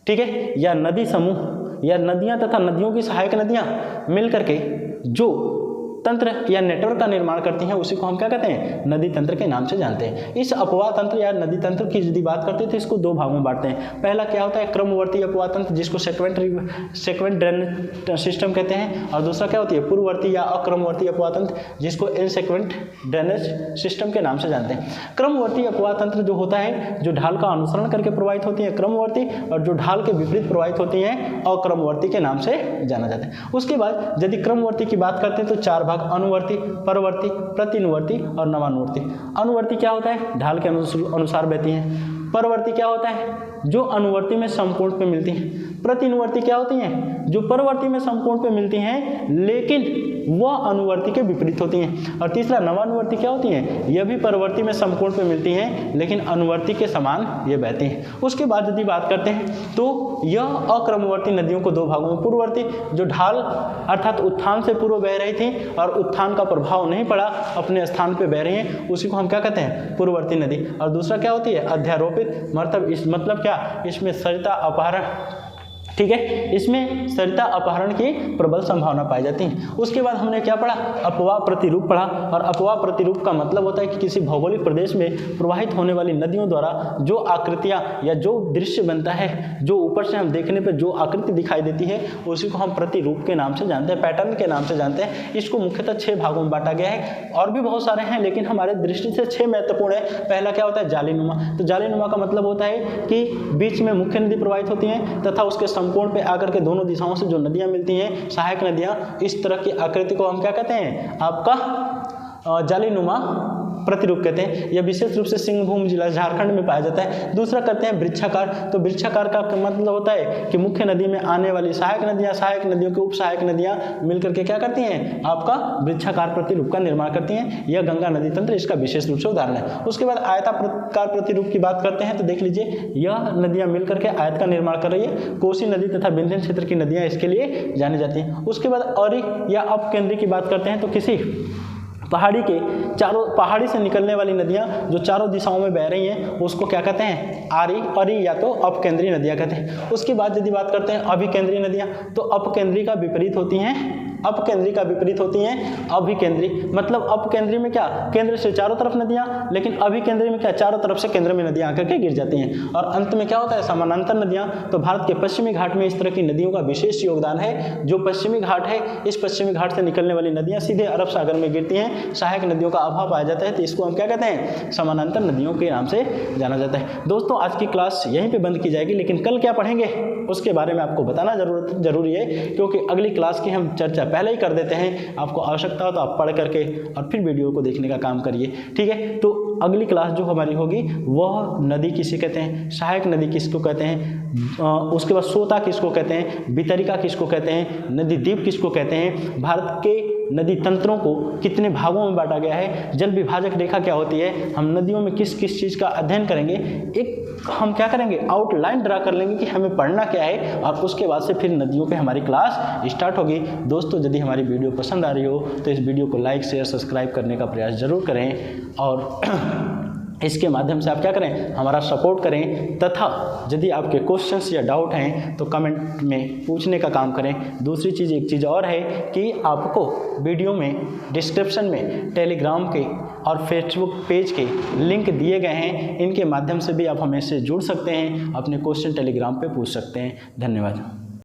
[SPEAKER 1] ठीक है, या नदी समूह या नदियाँ तथा नदियों की सहायक नदियाँ मिल करके जो तंत्र या नेटवर्क का निर्माण करती हैं उसी को हम क्या कहते हैं? नदी तंत्र के नाम से जानते हैं। इस अपवाह तंत्र या नदी तंत्र की यदि बात करते हैं तो इसको 2 भागों में बांटते हैं। पहला क्या होता है? क्रमवर्ती अपवाह तंत्र, जिसको सेक्वेंट ड्रेनेज सिस्टम कहते हैं, और दूसरा क्या होती है? पूर्ववर्ती या अक्रमवर्ती अपवाह तंत्र, जिसको इनसेक्वेंट ड्रेनेज सिस्टम के नाम से जानते हैं। क्रमवर्ती अपवाह तंत्र जो होता है, जो ढाल का अनुसरण करके प्रवाहित होती है क्रमवर्ती, और जो ढाल के विपरीत प्रवाहित होती हैं अक्रमवर्ती के नाम से जाना जाता है। उसके बाद यदि क्रमवर्ती की बात करते हैं तो 4 भाग: अनुवर्ती, परवर्ती, प्रतिनुवर्ती और नवानुवर्ती। अनुवर्ती क्या होता है? ढाल के अनुसार बहती हैं। परवर्ती क्या होता है? जो अनुवर्ती में समकोण पे मिलती हैं। प्रतिनुवर्ती क्या होती हैं? जो परवर्ती में समकोण पे मिलती हैं लेकिन वह अनुवर्ती के विपरीत होती हैं। और तीसरा नवानुवर्ती क्या होती हैं, यह भी परवर्ती में समकोण पे मिलती हैं लेकिन अनुवर्ती के समान ये बहती हैं। उसके बाद यदि बात करते हैं तो यह अक्रमवर्ती नदियों को दो भागों में, पूर्ववर्ती जो ढाल अर्थात उत्थान से पूर्व बह रही थी और उत्थान का प्रभाव नहीं पड़ा, अपने स्थान पे बह रही हैं, उसी को हम क्या कहते हैं, पूर्ववर्ती नदी। और दूसरा क्या होती है, अध्यारोपित, मतलब क्या, इसमें सरिता अपहरण, ठीक है, इसमें सरिता अपहरण की प्रबल संभावना पाई जाती है। उसके बाद हमने क्या पढ़ा, अपवाह प्रतिरूप पढ़ा। और अपवाह प्रतिरूप का मतलब होता है कि किसी भौगोलिक प्रदेश में प्रवाहित होने वाली नदियों द्वारा जो आकृतियाँ या जो दृश्य बनता है, जो ऊपर से हम देखने पर जो आकृति दिखाई देती है, उसी को हम प्रतिरूप के नाम से जानते हैं, पैटर्न के नाम से जानते हैं। इसको मुख्यतः 6 भागों में बांटा गया है, और भी बहुत सारे हैं लेकिन हमारे दृष्टि से 6 महत्वपूर्ण है। पहला क्या होता है, जालीनुमा। तो जालीनुमा का मतलब होता है कि बीच में मुख्य नदी प्रवाहित होती हैं तथा उसके कोण पे आकर के दोनों दिशाओं से जो नदियां मिलती हैं, सहायक नदियां, इस तरह की आकृति को हम क्या कहते हैं, आपका जालीनुमा प्रतिरूप कहते हैं। यह विशेष रूप से सिंहभूम जिला झारखंड में पाया जाता है। दूसरा करते हैं वृक्षाकार। तो वृक्षाकार का मतलब होता है कि मुख्य नदी में आने वाली सहायक नदियां, सहायक नदियों की उप सहायक नदियां मिलकर के क्या करती हैं, आपका वृक्षाकार प्रतिरूप का निर्माण करती हैं। यह गंगा नदी तंत्र इसका विशेष रूप से उदाहरण है। उसके बाद आयताकार प्रतिरूप की बात करते हैं तो देख लीजिए, यह नदियां मिलकर के आयत का निर्माण कर रही है। कोसी नदी तथा विंध्य क्षेत्र की नदियां इसके लिए जानी जाती हैं। उसके बाद अरी या अपकेंद्री की बात करते हैं तो किसी पहाड़ी से निकलने वाली नदियां जो चारों दिशाओं में बह रही हैं, उसको क्या कहते हैं, अरी या तो अपकेंद्री नदियां कहते हैं। उसके बाद यदि बात करते हैं अभिकेंद्री नदियां, तो अपकेंद्री का विपरीत होती हैं, अपकेंद्री का विपरीत होती हैं अभिकेंद्री। मतलब अपकेंद्री में क्या, केंद्र से चारों तरफ नदियां, लेकिन अभिकेंद्री में क्या, चारों तरफ से केंद्र में नदियां आकर के गिर जाती हैं। और अंत में क्या होता है, समानांतर नदियां। तो भारत के पश्चिमी घाट में इस तरह की नदियों का विशेष योगदान है। जो पश्चिमी घाट है, इस पश्चिमी घाट से निकलने वाली नदियां सीधे अरब सागर में गिरती हैं, सहायक नदियों का अभाव पाया जाता है, तो इसको हम क्या कहते हैं, समानांतर नदियों के नाम से जाना जाता है। दोस्तों आज की क्लास यहीं पे बंद की जाएगी, लेकिन कल क्या पढ़ेंगे उसके बारे में आपको बताना जरूरी है, क्योंकि अगली क्लास की हम चर्चा पहले ही कर देते हैं। आपको आवश्यकता हो तो आप पढ़ करके और फिर वीडियो को देखने का काम करिए, ठीक है। तो अगली क्लास जो हमारी होगी वह नदी किसे कहते हैं, सहायक नदी किसको कहते हैं, उसके बाद सोता किसको कहते हैं, वितरिका किसको कहते हैं, नदी द्वीप किसको कहते हैं, भारत के नदी तंत्रों को कितने भागों में बांटा गया है, जल विभाजक रेखा क्या होती है, हम नदियों में किस किस चीज़ का अध्ययन करेंगे, एक हम क्या करेंगे, आउटलाइन ड्रा कर लेंगे कि हमें पढ़ना क्या है, और उसके बाद से फिर नदियों पे हमारी क्लास स्टार्ट होगी। दोस्तों यदि हमारी वीडियो पसंद आ रही हो तो इस वीडियो को लाइक शेयर सब्सक्राइब करने का प्रयास जरूर करें, और इसके माध्यम से आप क्या करें, हमारा सपोर्ट करें, तथा यदि आपके क्वेश्चंस या डाउट हैं तो कमेंट में पूछने का काम करें। दूसरी चीज़, एक चीज़ और है कि आपको वीडियो में डिस्क्रिप्शन में टेलीग्राम के और फेसबुक पेज के लिंक दिए गए हैं, इनके माध्यम से भी आप हमसे जुड़ सकते हैं, अपने क्वेश्चन टेलीग्राम पे पूछ सकते हैं। धन्यवाद।